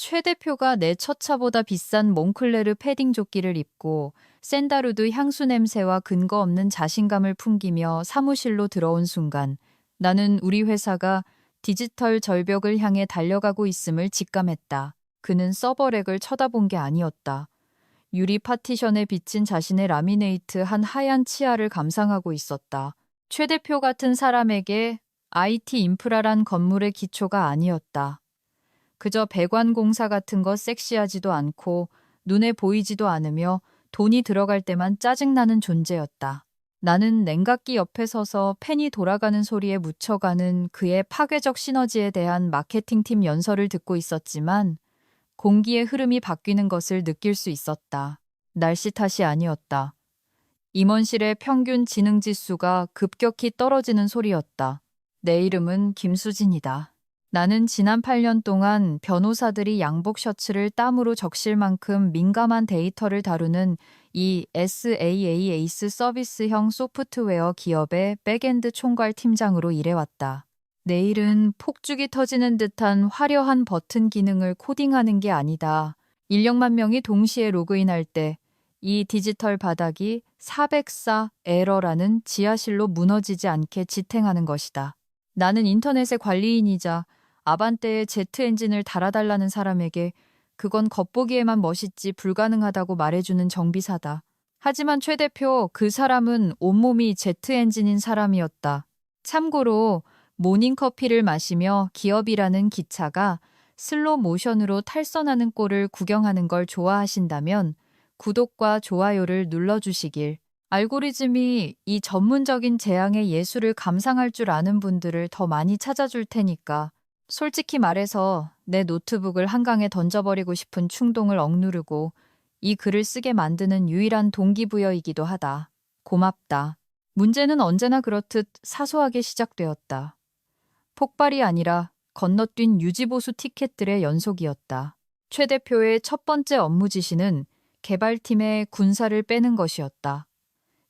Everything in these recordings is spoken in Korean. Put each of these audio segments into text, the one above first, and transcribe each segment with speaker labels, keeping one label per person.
Speaker 1: 최 대표가 내 첫 차보다 비싼 몽클레르 패딩 조끼를 입고 샌다루드 향수 냄새와 근거 없는 자신감을 풍기며 사무실로 들어온 순간 나는 우리 회사가 디지털 절벽을 향해 달려가고 있음을 직감했다. 그는 서버렉을 쳐다본 게 아니었다. 유리 파티션에 비친 자신의 라미네이트한 하얀 치아를 감상하고 있었다. 최 대표 같은 사람에게 IT 인프라란 건물의 기초가 아니었다. 그저 배관 공사 같은 거 섹시하지도 않고 눈에 보이지도 않으며 돈이 들어갈 때만 짜증나는 존재였다. 나는 냉각기 옆에 서서 팬이 돌아가는 소리에 묻혀가는 그의 파괴적 시너지에 대한 마케팅팀 연설을 듣고 있었지만 공기의 흐름이 바뀌는 것을 느낄 수 있었다. 날씨 탓이 아니었다. 임원실의 평균 지능 지수가 급격히 떨어지는 소리였다. 내 이름은 김수진이다. 나는 지난 8년 동안 변호사들이 양복 셔츠를 땀으로 적실 만큼 민감한 데이터를 다루는 이 SaaS 서비스형 소프트웨어 기업의 백엔드 총괄 팀장으로 일해왔다. 내일은 폭죽이 터지는 듯한 화려한 버튼 기능을 코딩하는 게 아니다. 1억만 명이 동시에 로그인할 때 이 디지털 바닥이 404 에러라는 지하실로 무너지지 않게 지탱하는 것이다. 나는 인터넷의 관리인이자 아반떼의 제트 엔진을 달아달라는 사람에게 그건 겉보기에만 멋있지 불가능하다고 말해주는 정비사다. 하지만 최 대표, 그 사람은 온몸이 제트 엔진인 사람이었다. 참고로 모닝커피를 마시며 기업이라는 기차가 슬로 모션으로 탈선하는 꼴을 구경하는 걸 좋아하신다면 구독과 좋아요를 눌러주시길. 알고리즘이 이 전문적인 재앙의 예술을 감상할 줄 아는 분들을 더 많이 찾아줄 테니까. 솔직히 말해서 내 노트북을 한강에 던져버리고 싶은 충동을 억누르고 이 글을 쓰게 만드는 유일한 동기부여이기도 하다. 고맙다. 문제는 언제나 그렇듯 사소하게 시작되었다. 폭발이 아니라 건너뛴 유지보수 티켓들의 연속이었다. 최 대표의 첫 번째 업무 지시는 개발팀의 군사를 빼는 것이었다.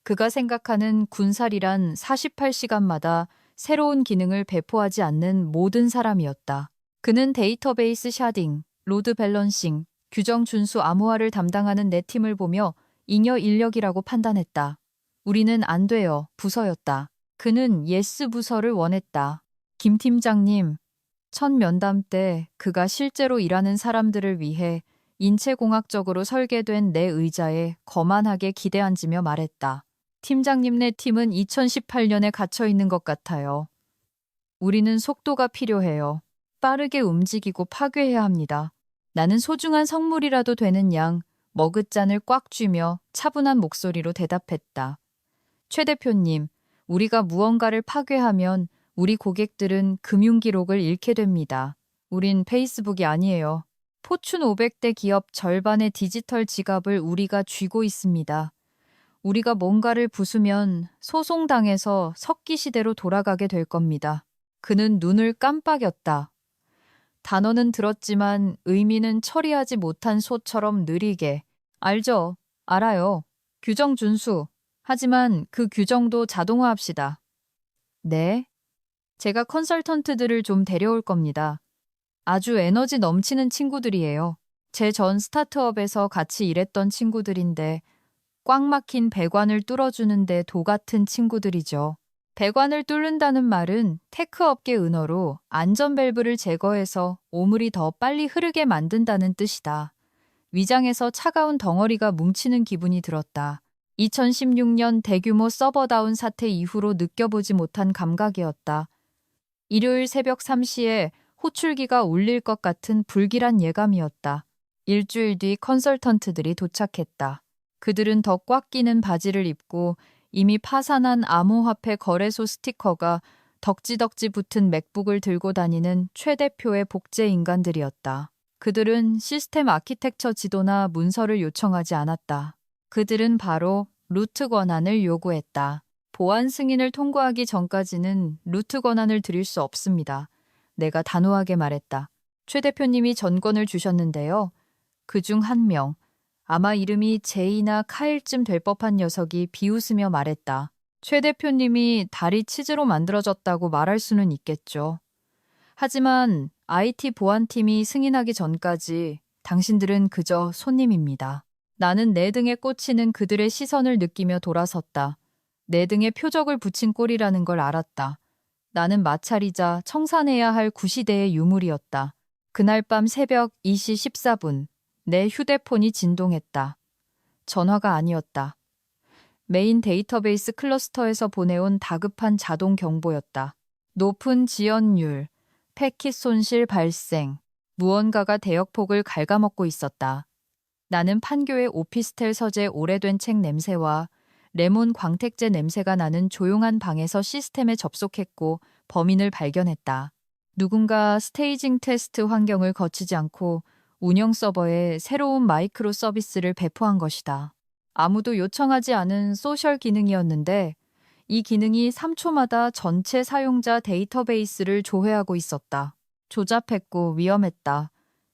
Speaker 1: 그가 생각하는 군살이란 48시간마다 새로운 기능을 배포하지 않는 모든 사람이었다. 그는 데이터베이스 샤딩, 로드 밸런싱, 규정 준수 암호화를 담당하는 내 팀을 보며 잉여 인력이라고 판단했다. 우리는 안 돼요 부서였다. 그는 예스 부서를 원했다. 김 팀장님, 첫 면담 때 그가 실제로 일하는 사람들을 위해 인체공학적으로 설계된 내 의자에 거만하게 기대앉으며 말했다. 팀장님네 팀은 2018년에 갇혀 있는 것 같아요. 우리는 속도가 필요해요. 빠르게 움직이고 파괴해야 합니다. 나는 소중한 성물이라도 되는 양 머그잔을 꽉 쥐며 차분한 목소리로 대답했다. 최 대표님, 우리가 무언가를 파괴하면 우리 고객들은 금융기록을 잃게 됩니다. 우린 페이스북이 아니에요. 포춘 500대 기업 절반의 디지털 지갑을 우리가 쥐고 있습니다. 우리가 뭔가를 부수면 소송당해서 석기 시대로 돌아가게 될 겁니다. 그는 눈을 깜빡였다. 단어는 들었지만 의미는 처리하지 못한 소처럼 느리게. 알죠? 알아요. 규정 준수. 하지만 그 규정도 자동화합시다. 네? 제가 컨설턴트들을 좀 데려올 겁니다. 아주 에너지 넘치는 친구들이에요. 제 전 스타트업에서 같이 일했던 친구들인데 꽉 막힌 배관을 뚫어주는데 도 같은 친구들이죠. 배관을 뚫는다는 말은 테크업계 은어로 안전 밸브를 제거해서 오물이 더 빨리 흐르게 만든다는 뜻이다. 위장에서 차가운 덩어리가 뭉치는 기분이 들었다. 2016년 대규모 서버다운 사태 이후로 느껴보지 못한 감각이었다. 일요일 새벽 3시에 호출기가 울릴 것 같은 불길한 예감이었다. 일주일 뒤 컨설턴트들이 도착했다. 그들은 더 꽉 끼는 바지를 입고 이미 파산한 암호화폐 거래소 스티커가 덕지덕지 붙은 맥북을 들고 다니는 최 대표의 복제 인간들이었다. 그들은 시스템 아키텍처 지도나 문서를 요청하지 않았다. 그들은 바로 루트 권한을 요구했다. 보안 승인을 통과하기 전까지는 루트 권한을 드릴 수 없습니다. 내가 단호하게 말했다. 최 대표님이 전권을 주셨는데요. 그중 한 명, 아마 이름이 제이나 카일쯤 될 법한 녀석이 비웃으며 말했다. 최 대표님이 다리 치즈로 만들어졌다고 말할 수는 있겠죠. 하지만 IT 보안팀이 승인하기 전까지 당신들은 그저 손님입니다. 나는 내 등에 꽂히는 그들의 시선을 느끼며 돌아섰다. 내 등에 표적을 붙인 꼴이라는 걸 알았다. 나는 마찰이자 청산해야 할 구시대의 유물이었다. 그날 밤 새벽 2시 14분, 내 휴대폰이 진동했다. 전화가 아니었다. 메인 데이터베이스 클러스터에서 보내온 다급한 자동 경보였다. 높은 지연율, 패킷 손실 발생, 무언가가 대역폭을 갉아먹고 있었다. 나는 판교의 오피스텔 서재 오래된 책 냄새와 레몬 광택제 냄새가 나는 조용한 방에서 시스템에 접속했고 범인을 발견했다. 누군가 스테이징 테스트 환경을 거치지 않고 운영 서버에 새로운 마이크로 서비스를 배포한 것이다. 아무도 요청하지 않은 소셜 기능이었는데 이 기능이 3초마다 전체 사용자 데이터베이스를 조회하고 있었다. 조잡했고 위험했다.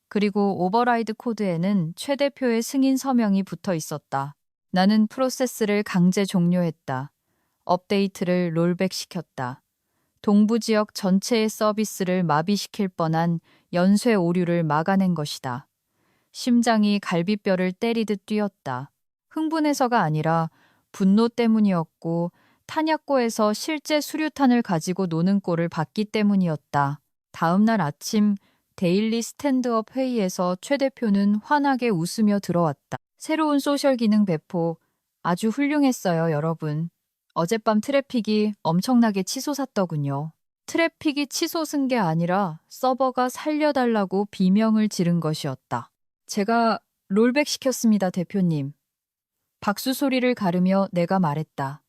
Speaker 1: 그리고 오버라이드 코드에는 최 대표의 승인 서명이 붙어 있었다. 나는 프로세스를 강제 종료했다. 업데이트를 롤백시켰다. 동부 지역 전체의 서비스를 마비시킬 뻔한 연쇄 오류를 막아낸 것이다. 심장이 갈비뼈를 때리듯 뛰었다. 흥분해서가 아니라 분노 때문이었고 탄약고에서 실제 수류탄을 가지고 노는 꼴을 봤기 때문이었다. 다음 날 아침 데일리 스탠드업 회의에서 최 대표는 환하게 웃으며 들어왔다. 새로운 소셜 기능 배포 아주 훌륭했어요, 여러분. 어젯밤 트래픽이 엄청나게 치솟았더군요. 트래픽이 치솟은 게 아니라 서버가 살려달라고 비명을 지른 것이었다. 제가 롤백 시켰습니다, 대표님. 박수 소리를 가르며 내가 말했다.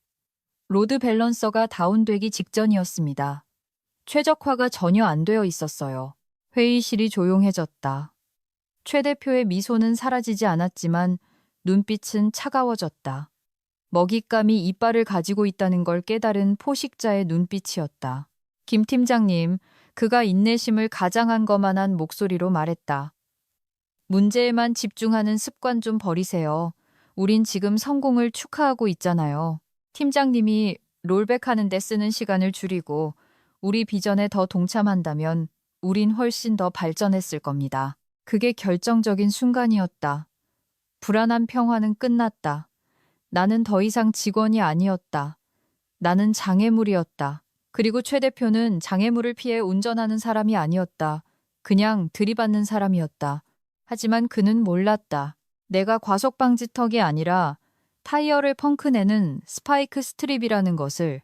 Speaker 1: 로드 밸런서가 다운되기 직전이었습니다. 최적화가 전혀 안 되어 있었어요. 회의실이 조용해졌다. 최 대표의 미소는 사라지지 않았지만 눈빛은 차가워졌다. 먹잇감이 이빨을 가지고 있다는 걸 깨달은 포식자의 눈빛이었다. 김 팀장님, 그가 인내심을 가장한 것만한 목소리로 말했다. 문제에만 집중하는 습관 좀 버리세요. 우린 지금 성공을 축하하고 있잖아요. 팀장님이 롤백하는 데 쓰는 시간을 줄이고 우리 비전에 더 동참한다면 우린 훨씬 더 발전했을 겁니다. 그게 결정적인 순간이었다. 불안한 평화는 끝났다. 나는 더 이상 직원이 아니었다. 나는 장애물이었다. 그리고 최 대표는 장애물을 피해 운전하는 사람이 아니었다. 그냥 들이받는 사람이었다. 하지만 그는 몰랐다. 내가 과속 방지턱이 아니라 타이어를 펑크내는 스파이크 스트립이라는 것을,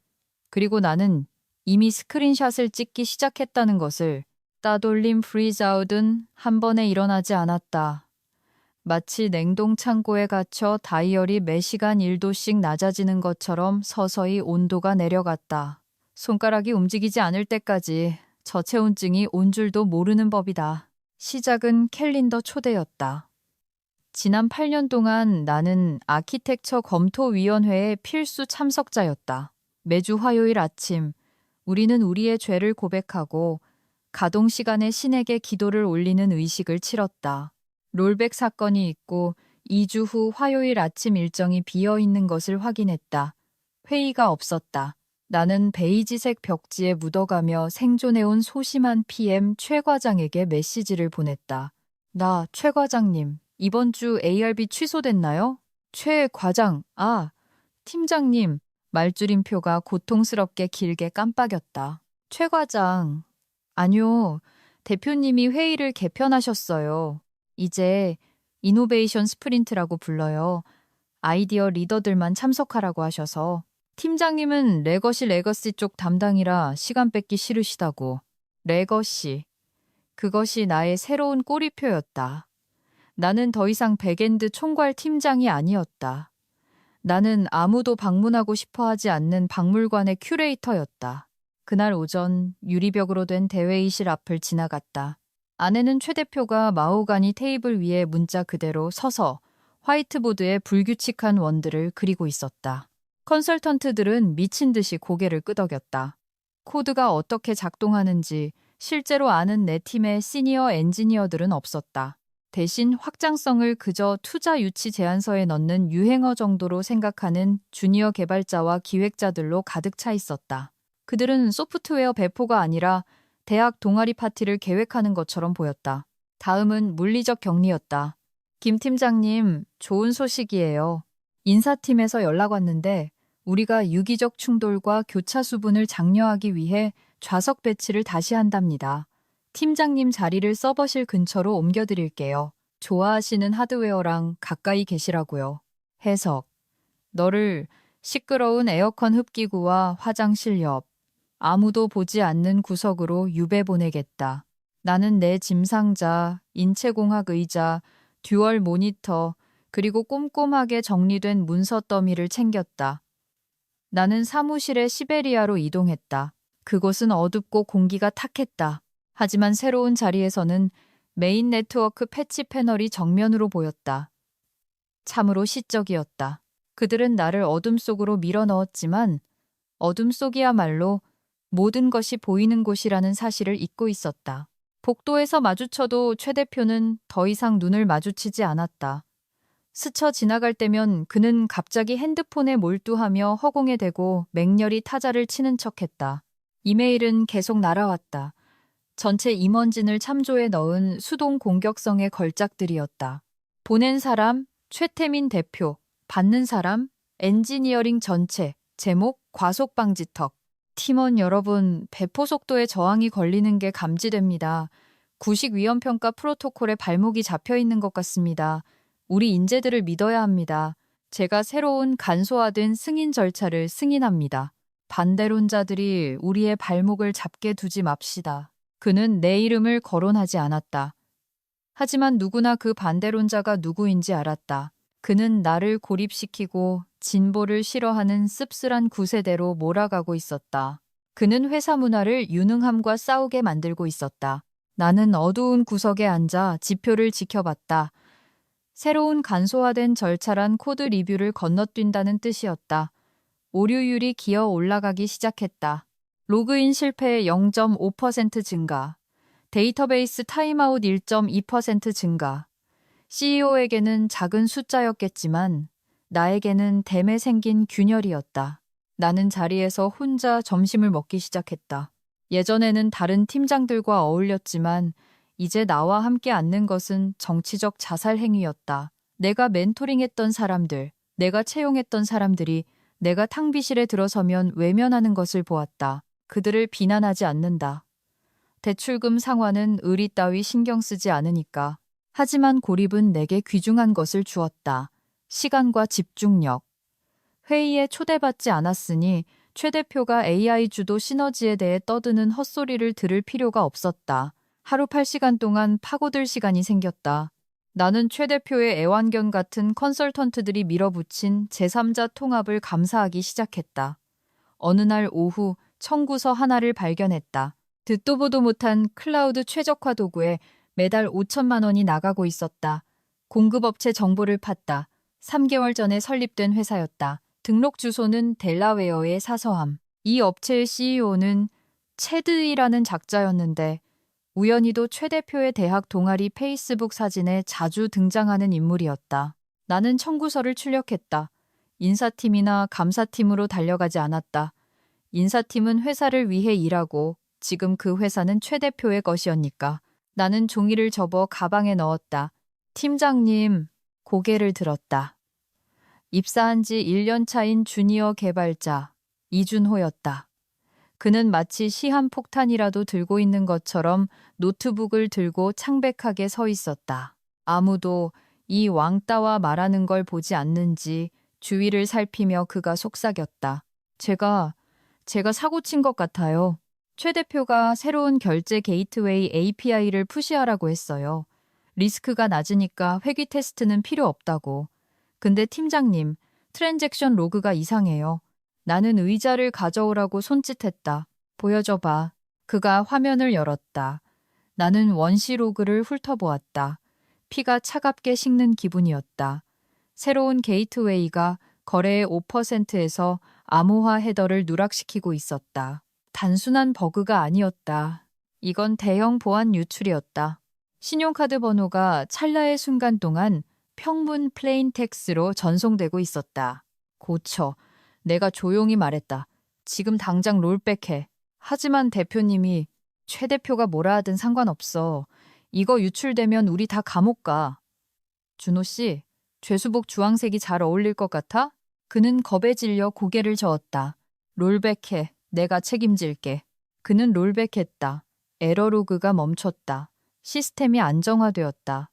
Speaker 1: 그리고 나는 이미 스크린샷을 찍기 시작했다는 것을. 따돌림 프리즈아웃은 한 번에 일어나지 않았다. 마치 냉동 창고에 갇혀 다이얼이 매시간 1도씩 낮아지는 것처럼 서서히 온도가 내려갔다. 손가락이 움직이지 않을 때까지 저체온증이 온 줄도 모르는 법이다. 시작은 캘린더 초대였다. 지난 8년 동안 나는 아키텍처 검토위원회의 필수 참석자였다. 매주 화요일 아침 우리는 우리의 죄를 고백하고 가동 시간에 신에게 기도를 올리는 의식을 치렀다. 롤백 사건이 있고 2주 후 화요일 아침 일정이 비어 있는 것을 확인했다. 회의가 없었다. 나는 베이지색 벽지에 묻어가며 생존해온 소심한 PM 최 과장에게 메시지를 보냈다. 최 과장님, 이번 주 ARB 취소됐나요? 최 과장, 팀장님, 말줄임표가 고통스럽게 길게 깜빡였다. 최 과장, 아니요, 대표님이 회의를 개편하셨어요. 이제 이노베이션 스프린트라고 불러요. 아이디어 리더들만 참석하라고 하셔서. 팀장님은 레거시 쪽 담당이라 시간 뺏기 싫으시다고. 레거시. 그것이 나의 새로운 꼬리표였다. 나는 더 이상 백엔드 총괄 팀장이 아니었다. 나는 아무도 방문하고 싶어 하지 않는 박물관의 큐레이터였다. 그날 오전 유리벽으로 된 대회의실 앞을 지나갔다. 안에는 최 대표가 마호가니 테이블 위에 문자 그대로 서서 화이트보드에 불규칙한 원들을 그리고 있었다. 컨설턴트들은 미친 듯이 고개를 끄덕였다. 코드가 어떻게 작동하는지 실제로 아는 내 팀의 시니어 엔지니어들은 없었다. 대신 확장성을 그저 투자 유치 제안서에 넣는 유행어 정도로 생각하는 주니어 개발자와 기획자들로 가득 차 있었다. 그들은 소프트웨어 배포가 아니라 대학 동아리 파티를 계획하는 것처럼 보였다. 다음은 물리적 격리였다. 김 팀장님, 좋은 소식이에요. 인사팀에서 연락 왔는데 우리가 유기적 충돌과 교차 수분을 장려하기 위해 좌석 배치를 다시 한답니다. 팀장님 자리를 서버실 근처로 옮겨드릴게요. 좋아하시는 하드웨어랑 가까이 계시라고요. 해석. 너를 시끄러운 에어컨 흡기구와 화장실 옆, 아무도 보지 않는 구석으로 유배 보내겠다. 나는 내 짐상자, 인체공학 의자, 듀얼 모니터, 그리고 꼼꼼하게 정리된 문서 더미를 챙겼다. 나는 사무실의 시베리아로 이동했다. 그곳은 어둡고 공기가 탁했다. 하지만 새로운 자리에서는 메인 네트워크 패치 패널이 정면으로 보였다. 참으로 시적이었다. 그들은 나를 어둠 속으로 밀어 넣었지만 어둠 속이야말로 모든 것이 보이는 곳이라는 사실을 잊고 있었다. 복도에서 마주쳐도 최 대표는 더 이상 눈을 마주치지 않았다. 스쳐 지나갈 때면 그는 갑자기 핸드폰에 몰두하며 허공에 대고 맹렬히 타자를 치는 척했다. 이메일은 계속 날아왔다. 전체 임원진을 참조에 넣은 수동 공격성의 걸작들이었다. 보낸 사람, 최태민 대표, 받는 사람, 엔지니어링 전체, 제목, 과속방지턱. 팀원 여러분, 배포 속도에 저항이 걸리는 게 감지됩니다. 구식위험평가 프로토콜에 발목이 잡혀 있는 것 같습니다. 우리 인재들을 믿어야 합니다. 제가 새로운 간소화된 승인 절차를 승인합니다. 반대론자들이 우리의 발목을 잡게 두지 맙시다. 그는 내 이름을 거론하지 않았다. 하지만 누구나 그 반대론자가 누구인지 알았다. 그는 나를 고립시키고 진보를 싫어하는 씁쓸한 구세대로 몰아가고 있었다. 그는 회사 문화를 유능함과 싸우게 만들고 있었다. 나는 어두운 구석에 앉아 지표를 지켜봤다. 새로운 간소화된 절차란 코드 리뷰를 건너뛴다는 뜻이었다. 오류율이 기어 올라가기 시작했다. 로그인 실패 0.5% 증가. 데이터베이스 타임아웃 1.2% 증가. CEO에게는 작은 숫자였겠지만 나에게는 댐에 생긴 균열이었다. 나는 자리에서 혼자 점심을 먹기 시작했다. 예전에는 다른 팀장들과 어울렸지만 이제 나와 함께 앉는 것은 정치적 자살 행위였다. 내가 멘토링했던 사람들, 내가 채용했던 사람들이 내가 탕비실에 들어서면 외면하는 것을 보았다. 그들을 비난하지 않는다. 대출금 상환은 의리 따위 신경 쓰지 않으니까. 하지만 고립은 내게 귀중한 것을 주었다. 시간과 집중력. 회의에 초대받지 않았으니 최 대표가 AI 주도 시너지에 대해 떠드는 헛소리를 들을 필요가 없었다. 하루 8시간 동안 파고들 시간이 생겼다. 나는 최 대표의 애완견 같은 컨설턴트들이 밀어붙인 제3자 통합을 감사하기 시작했다. 어느 날 오후 청구서 하나를 발견했다. 듣도 보도 못한 클라우드 최적화 도구에 매달 5천만 원이 나가고 있었다. 공급업체 정보를 팠다. 3개월 전에 설립된 회사였다. 등록 주소는 델라웨어의 사서함. 이 업체의 CEO는 체드이라는 작자였는데 우연히도 최 대표의 대학 동아리 페이스북 사진에 자주 등장하는 인물이었다. 나는 청구서를 출력했다. 인사팀이나 감사팀으로 달려가지 않았다. 인사팀은 회사를 위해 일하고 지금 그 회사는 최 대표의 것이었니까. 나는 종이를 접어 가방에 넣었다. 팀장님, 고개를 들었다. 입사한 지 1년 차인 주니어 개발자 이준호였다. 그는 마치 시한폭탄이라도 들고 있는 것처럼 노트북을 들고 창백하게 서 있었다. 아무도 이 왕따와 말하는 걸 보지 않는지 주위를 살피며 그가 속삭였다. 제가 사고 친 것 같아요. 최 대표가 새로운 결제 게이트웨이 API를 푸시하라고 했어요. 리스크가 낮으니까 회귀 테스트는 필요 없다고. 근데 팀장님, 트랜잭션 로그가 이상해요. 나는 의자를 가져오라고 손짓했다. 보여줘봐. 그가 화면을 열었다. 나는 원시 로그를 훑어보았다. 피가 차갑게 식는 기분이었다. 새로운 게이트웨이가 거래의 5%에서 암호화 헤더를 누락시키고 있었다. 단순한 버그가 아니었다. 이건 대형 보안 유출이었다. 신용카드 번호가 찰나의 순간 동안 평문 플레인텍스로 전송되고 있었다. 고쳐. 내가 조용히 말했다. 지금 당장 롤백해. 하지만 대표님이 최 대표가 뭐라 하든 상관없어. 이거 유출되면 우리 다 감옥 가. 준호 씨, 죄수복 주황색이 잘 어울릴 것 같아? 그는 겁에 질려 고개를 저었다. 롤백해. 내가 책임질게. 그는 롤백했다. 에러로그가 멈췄다. 시스템이 안정화되었다.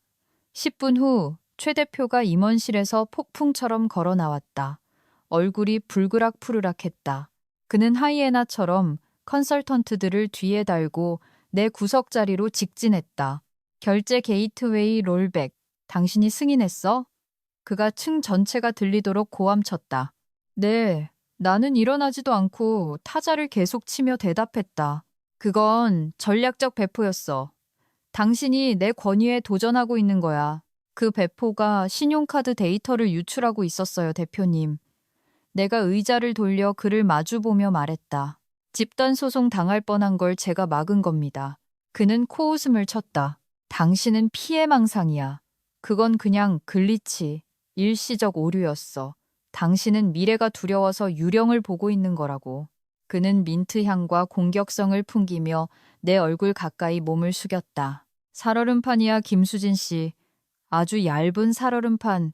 Speaker 1: 10분 후 최 대표가 임원실에서 폭풍처럼 걸어 나왔다. 얼굴이 불그락푸르락했다. 그는 하이에나처럼 컨설턴트들을 뒤에 달고 내 구석 자리로 직진했다. 결제 게이트웨이 롤백. 당신이 승인했어? 그가 층 전체가 들리도록 고함쳤다. 네, 나는 일어나지도 않고 타자를 계속 치며 대답했다. 그건 전략적 배포였어. 당신이 내 권위에 도전하고 있는 거야. 그 배포가 신용카드 데이터를 유출하고 있었어요, 대표님. 내가 의자를 돌려 그를 마주보며 말했다. 집단 소송 당할 뻔한 걸 제가 막은 겁니다. 그는 코웃음을 쳤다. 당신은 피해망상이야. 그건 그냥 글리치, 일시적 오류였어. 당신은 미래가 두려워서 유령을 보고 있는 거라고. 그는 민트 향과 공격성을 풍기며 내 얼굴 가까이 몸을 숙였다. 살얼음판이야, 김수진 씨. 아주 얇은 살얼음판.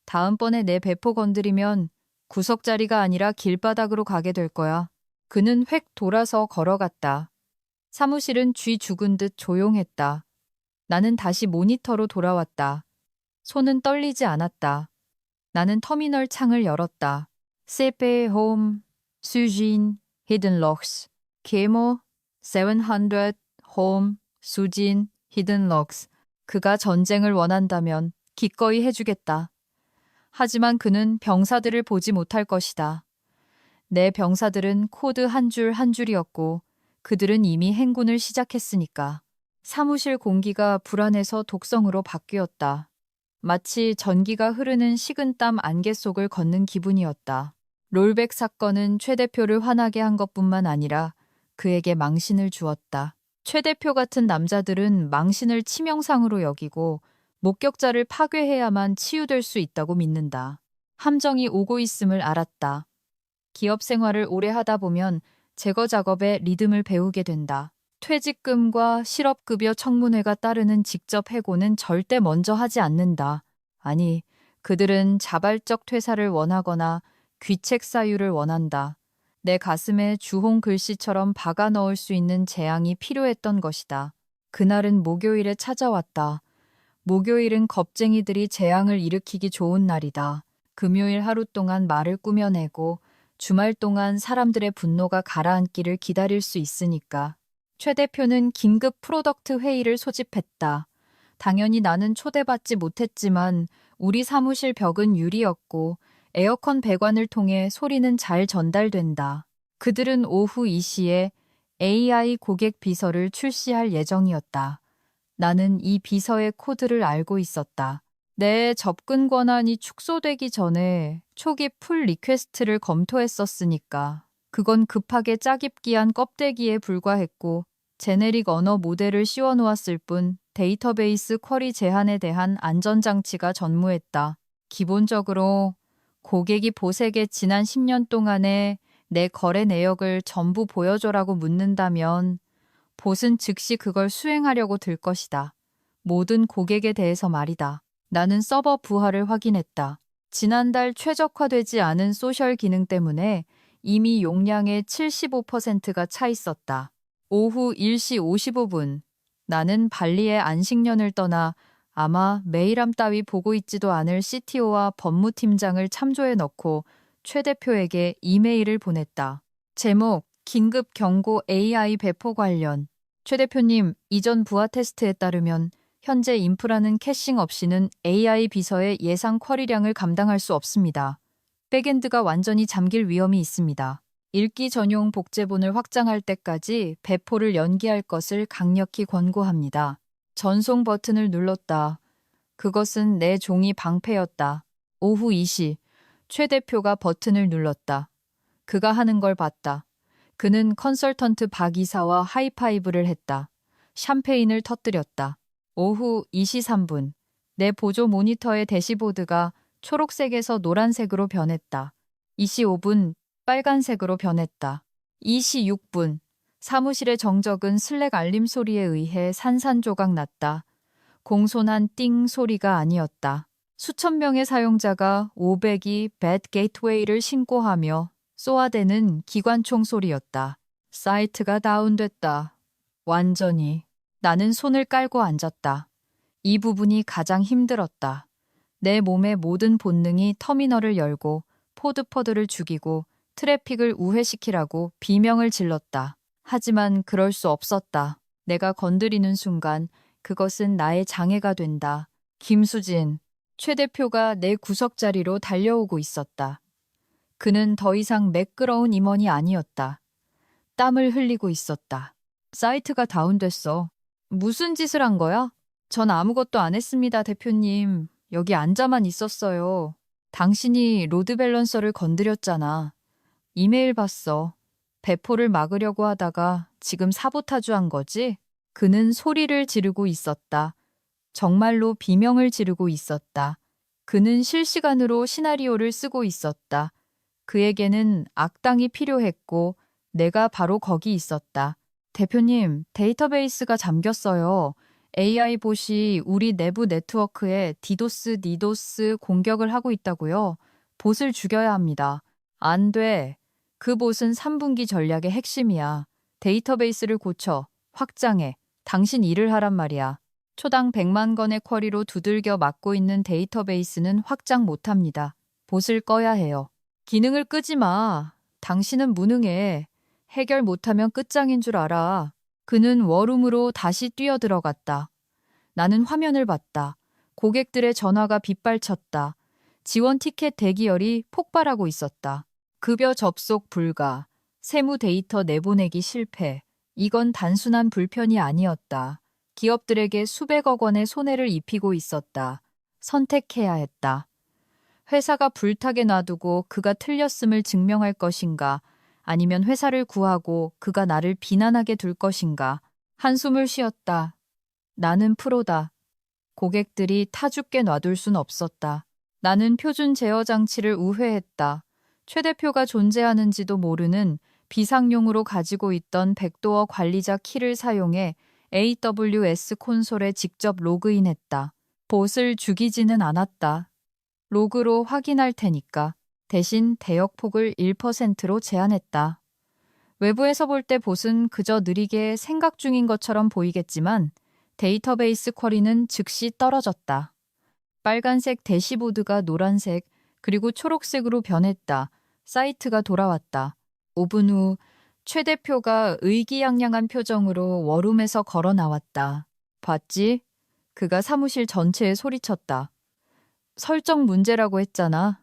Speaker 1: 다음번에 내 배포 건드리면 구석자리가 아니라 길바닥으로 가게 될 거야. 그는 획 돌아서 걸어갔다. 사무실은 쥐 죽은 듯 조용했다. 나는 다시 모니터로 돌아왔다. 손은 떨리지 않았다. 나는 터미널 창을 열었다. CP 홈, 수진, 히든 럭스, 케모, 700, 홈, 수진, 히든 럭스. 그가 전쟁을 원한다면 기꺼이 해주겠다. 하지만 그는 병사들을 보지 못할 것이다. 내 병사들은 코드 한 줄 한 줄이었고 그들은 이미 행군을 시작했으니까. 사무실 공기가 불안해서 독성으로 바뀌었다. 마치 전기가 흐르는 식은땀 안개 속을 걷는 기분이었다. 롤백 사건은 최 대표를 화나게 한 것뿐만 아니라 그에게 망신을 주었다. 최 대표 같은 남자들은 망신을 치명상으로 여기고 목격자를 파괴해야만 치유될 수 있다고 믿는다. 함정이 오고 있음을 알았다. 기업 생활을 오래 하다 보면 제거 작업의 리듬을 배우게 된다. 퇴직금과 실업급여 청문회가 따르는 직접 해고는 절대 먼저 하지 않는다. 아니, 그들은 자발적 퇴사를 원하거나 귀책 사유를 원한다. 내 가슴에 주홍 글씨처럼 박아 넣을 수 있는 재앙이 필요했던 것이다. 그날은 목요일에 찾아왔다. 목요일은 겁쟁이들이 재앙을 일으키기 좋은 날이다. 금요일 하루 동안 말을 꾸며내고 주말 동안 사람들의 분노가 가라앉기를 기다릴 수 있으니까. 최 대표는 긴급 프로덕트 회의를 소집했다. 당연히 나는 초대받지 못했지만 우리 사무실 벽은 유리였고 에어컨 배관을 통해 소리는 잘 전달된다. 그들은 오후 2시에 AI 고객 비서를 출시할 예정이었다. 나는 이 비서의 코드를 알고 있었다. 내 접근 권한이 축소되기 전에 초기 풀 리퀘스트를 검토했었으니까. 그건 급하게 짜깁기한 껍데기에 불과했고 제네릭 언어 모델을 씌워놓았을 뿐 데이터베이스 쿼리 제한에 대한 안전장치가 전무했다. 기본적으로 고객이 보색에 지난 10년 동안의 내 거래 내역을 전부 보여줘라고 묻는다면 봇은 즉시 그걸 수행하려고 들 것이다. 모든 고객에 대해서 말이다. 나는 서버 부하를 확인했다. 지난달 최적화되지 않은 소셜 기능 때문에 이미 용량의 75%가 차 있었다. 오후 1시 55분. 나는 발리의 안식년을 떠나 아마 메일함 따위 보고 있지도 않을 CTO와 법무팀장을 참조해 넣고 최 대표에게 이메일을 보냈다. 제목, 긴급 경고 AI 배포 관련. 최 대표님, 이전 부하 테스트에 따르면 현재 인프라는 캐싱 없이는 AI 비서의 예상 쿼리량을 감당할 수 없습니다. 백엔드가 완전히 잠길 위험이 있습니다. 읽기 전용 복제본을 확장할 때까지 배포를 연기할 것을 강력히 권고합니다. 전송 버튼을 눌렀다. 그것은 내 종이 방패였다. 오후 2시, 최 대표가 버튼을 눌렀다. 그가 하는 걸 봤다. 그는 컨설턴트 박 이사와 하이파이브를 했다. 샴페인을 터뜨렸다. 오후 2시 3분, 내 보조 모니터의 대시보드가 초록색에서 노란색으로 변했다. 2시 5분, 빨간색으로 변했다. 2시 6분, 사무실의 정적은 슬랙 알림 소리에 의해 산산조각 났다. 공손한 띵 소리가 아니었다. 수천 명의 사용자가 500이 배드 게이트웨이를 신고하며 쏘아대는 기관총 소리였다. 사이트가 다운됐다. 완전히. 나는 손을 깔고 앉았다. 이 부분이 가장 힘들었다. 내 몸의 모든 본능이 터미널을 열고 포드퍼드를 죽이고 트래픽을 우회시키라고 비명을 질렀다. 하지만 그럴 수 없었다. 내가 건드리는 순간 그것은 나의 장애가 된다. 김수진, 최 대표가 내 구석자리로 달려오고 있었다. 그는 더 이상 매끄러운 임원이 아니었다. 땀을 흘리고 있었다. 사이트가 다운됐어. 무슨 짓을 한 거야? 전 아무것도 안 했습니다, 대표님. 여기 앉아만 있었어요. 당신이 로드 밸런서를 건드렸잖아. 이메일 봤어. 배포를 막으려고 하다가 지금 사보타주한 거지? 그는 소리를 지르고 있었다. 정말로 비명을 지르고 있었다. 그는 실시간으로 시나리오를 쓰고 있었다. 그에게는 악당이 필요했고 내가 바로 거기 있었다. 대표님, 데이터베이스가 잠겼어요. AI 봇이 우리 내부 네트워크에 디도스, 니도스 공격을 하고 있다고요. 봇을 죽여야 합니다. 안 돼. 그 봇은 3분기 전략의 핵심이야. 데이터베이스를 고쳐, 확장해. 당신 일을 하란 말이야. 초당 100만 건의 쿼리로 두들겨 맞고 있는 데이터베이스는 확장 못합니다. 봇을 꺼야 해요. 기능을 끄지 마. 당신은 무능해. 해결 못하면 끝장인 줄 알아. 그는 워룸으로 다시 뛰어들어갔다. 나는 화면을 봤다. 고객들의 전화가 빗발쳤다. 지원 티켓 대기열이 폭발하고 있었다. 급여 접속 불가. 세무 데이터 내보내기 실패. 이건 단순한 불편이 아니었다. 기업들에게 수백억 원의 손해를 입히고 있었다. 선택해야 했다. 회사가 불타게 놔두고 그가 틀렸음을 증명할 것인가, 아니면 회사를 구하고 그가 나를 비난하게 둘 것인가. 한숨을 쉬었다. 나는 프로다. 고객들이 타죽게 놔둘 순 없었다. 나는 표준 제어 장치를 우회했다. 최 대표가 존재하는지도 모르는 비상용으로 가지고 있던 백도어 관리자 키를 사용해 AWS 콘솔에 직접 로그인했다. 봇을 죽이지는 않았다. 로그로 확인할 테니까. 대신 대역폭을 1%로 제한했다. 외부에서 볼 때 봇은 그저 느리게 생각 중인 것처럼 보이겠지만 데이터베이스 쿼리는 즉시 떨어졌다. 빨간색 대시보드가 노란색 그리고 초록색으로 변했다. 사이트가 돌아왔다. 5분 후 최 대표가 의기양양한 표정으로 워룸에서 걸어 나왔다. 봤지? 그가 사무실 전체에 소리쳤다. 설정 문제라고 했잖아.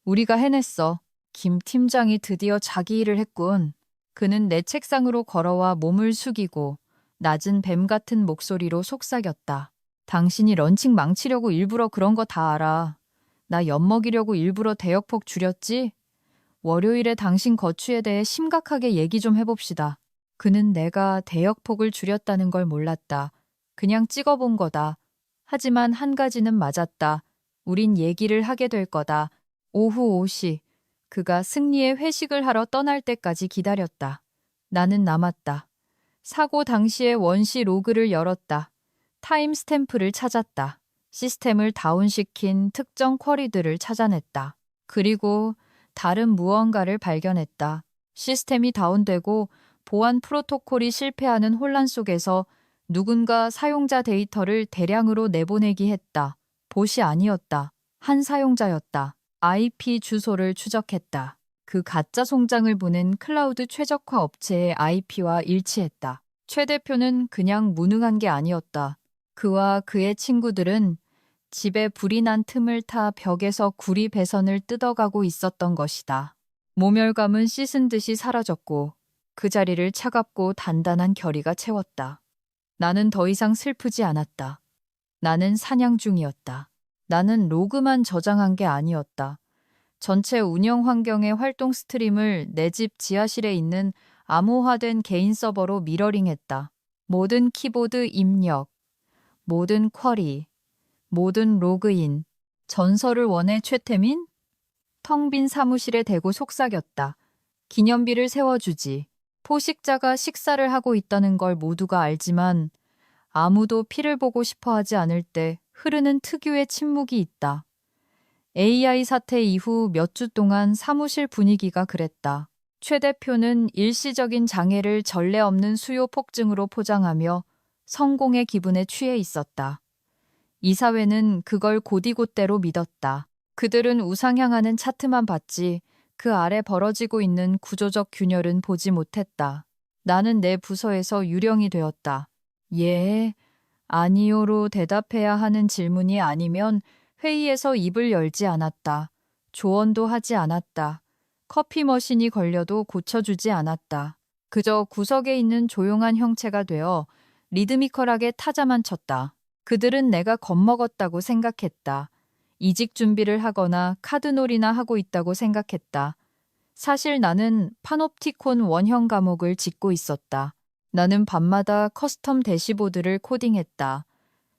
Speaker 1: 우리가 해냈어. 김 팀장이 드디어 자기 일을 했군. 그는 내 책상으로 걸어와 몸을 숙이고 낮은 뱀 같은 목소리로 속삭였다. 당신이 런칭 망치려고 일부러 그런 거 다 알아. 나 엿먹이려고 일부러 대역폭 줄였지? 월요일에 당신 거취에 대해 심각하게 얘기 좀 해봅시다. 그는 내가 대역폭을 줄였다는 걸 몰랐다. 그냥 찍어본 거다. 하지만 한 가지는 맞았다. 우린 얘기를 하게 될 거다. 오후 5시. 그가 승리의 회식을 하러 떠날 때까지 기다렸다. 나는 남았다. 사고 당시의 원시 로그를 열었다. 타임 스탬프를 찾았다. 시스템을 다운시킨 특정 쿼리들을 찾아냈다. 그리고 다른 무언가를 발견했다. 시스템이 다운되고 보안 프로토콜이 실패하는 혼란 속에서 누군가 사용자 데이터를 대량으로 내보내기 했다. 봇이 아니었다. 한 사용자였다. IP 주소를 추적했다. 그 가짜 송장을 보낸 클라우드 최적화 업체의 IP와 일치했다. 최 대표는 그냥 무능한 게 아니었다. 그와 그의 친구들은 집에 불이 난 틈을 타 벽에서 구리 배선을 뜯어가고 있었던 것이다. 모멸감은 씻은 듯이 사라졌고 그 자리를 차갑고 단단한 결의가 채웠다. 나는 더 이상 슬프지 않았다. 나는 사냥 중이었다. 나는 로그만 저장한 게 아니었다. 전체 운영 환경의 활동 스트림을 내 집 지하실에 있는 암호화된 개인 서버로 미러링했다. 모든 키보드 입력, 모든 쿼리, 모든 로그인, 전설을 원해 최태민? 텅 빈 사무실에 대고 속삭였다. 기념비를 세워주지. 포식자가 식사를 하고 있다는 걸 모두가 알지만 아무도 피를 보고 싶어 하지 않을 때 흐르는 특유의 침묵이 있다. AI 사태 이후 몇 주 동안 사무실 분위기가 그랬다. 최 대표는 일시적인 장애를 전례 없는 수요 폭증으로 포장하며 성공의 기분에 취해 있었다. 이사회는 그걸 곧이곧대로 믿었다. 그들은 우상향하는 차트만 봤지 그 아래 벌어지고 있는 구조적 균열은 보지 못했다. 나는 내 부서에서 유령이 되었다. 예, 아니요로 대답해야 하는 질문이 아니면 회의에서 입을 열지 않았다. 조언도 하지 않았다. 커피 머신이 걸려도 고쳐주지 않았다. 그저 구석에 있는 조용한 형체가 되어 리드미컬하게 타자만 쳤다. 그들은 내가 겁먹었다고 생각했다. 이직 준비를 하거나 카드놀이나 하고 있다고 생각했다. 사실 나는 파놉티콘 원형 감옥을 짓고 있었다. 나는 밤마다 커스텀 대시보드를 코딩했다.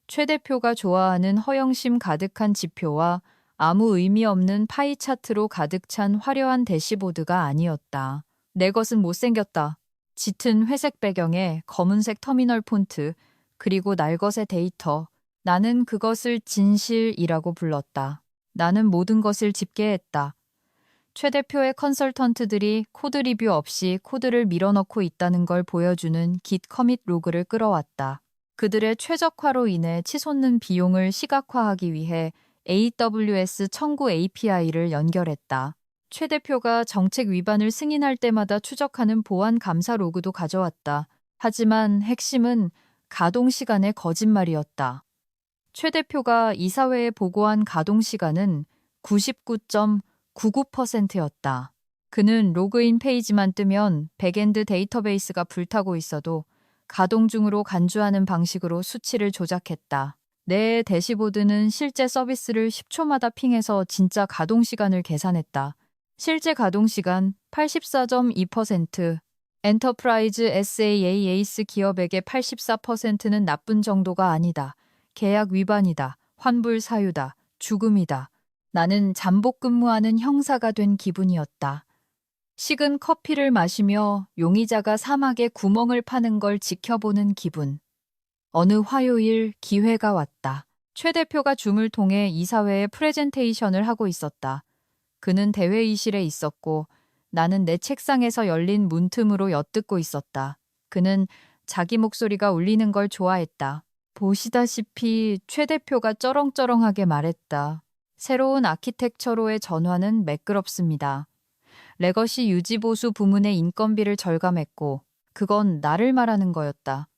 Speaker 1: 최 대표가 좋아하는 허영심 가득한 지표와 아무 의미 없는 파이 차트로 가득 찬 화려한 대시보드가 아니었다. 내 것은 못생겼다. 짙은 회색 배경에 검은색 터미널 폰트, 그리고 날것의 데이터. 나는 그것을 진실이라고 불렀다. 나는 모든 것을 집계했다. 최 대표의 컨설턴트들이 코드 리뷰 없이 코드를 밀어넣고 있다는 걸 보여주는 git 커밋 로그를 끌어왔다. 그들의 최적화로 인해 치솟는 비용을 시각화하기 위해 AWS 청구 API를 연결했다. 최 대표가 정책 위반을 승인할 때마다 추적하는 보안 감사 로그도 가져왔다. 하지만 핵심은 가동 시간의 거짓말이었다. 최 대표가 이사회에 보고한 가동 시간은 99.99%였다. 그는 로그인 페이지만 뜨면 백엔드 데이터베이스가 불타고 있어도 가동 중으로 간주하는 방식으로 수치를 조작했다. 내 대시보드는 실제 서비스를 10초마다 핑해서 진짜 가동 시간을 계산했다. 실제 가동 시간 84.2%, 엔터프라이즈 SaaS 기업에게 84%는 나쁜 정도가 아니다. 계약 위반이다. 환불 사유다. 죽음이다. 나는 잠복 근무하는 형사가 된 기분이었다. 식은 커피를 마시며 용의자가 사막에 구멍을 파는 걸 지켜보는 기분. 어느 화요일 기회가 왔다. 최 대표가 줌을 통해 이사회에 프레젠테이션을 하고 있었다. 그는 대회의실에 있었고 나는 내 책상에서 열린 문틈으로 엿듣고 있었다. 그는 자기 목소리가 울리는 걸 좋아했다. 보시다시피 최 대표가 쩌렁쩌렁하게 말했다. 새로운 아키텍처로의 전환은 매끄럽습니다. 레거시 유지보수 부문의 인건비를 절감했고 그건 나를 말하는 거였다.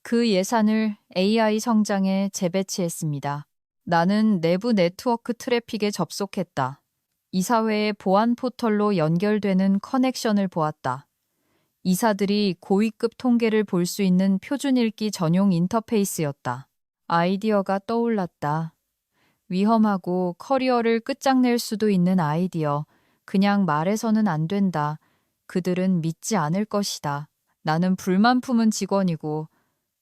Speaker 1: 그 예산을 AI 성장에 재배치했습니다. 나는 내부 네트워크 트래픽에 접속했다. 이사회의 보안 포털로 연결되는 커넥션을 보았다. 이사들이 고위급 통계를 볼 수 있는 표준 읽기 전용 인터페이스였다. 아이디어가 떠올랐다. 위험하고 커리어를 끝장낼 수도 있는 아이디어. 그냥 말해서는 안 된다. 그들은 믿지 않을 것이다. 나는 불만 품은 직원이고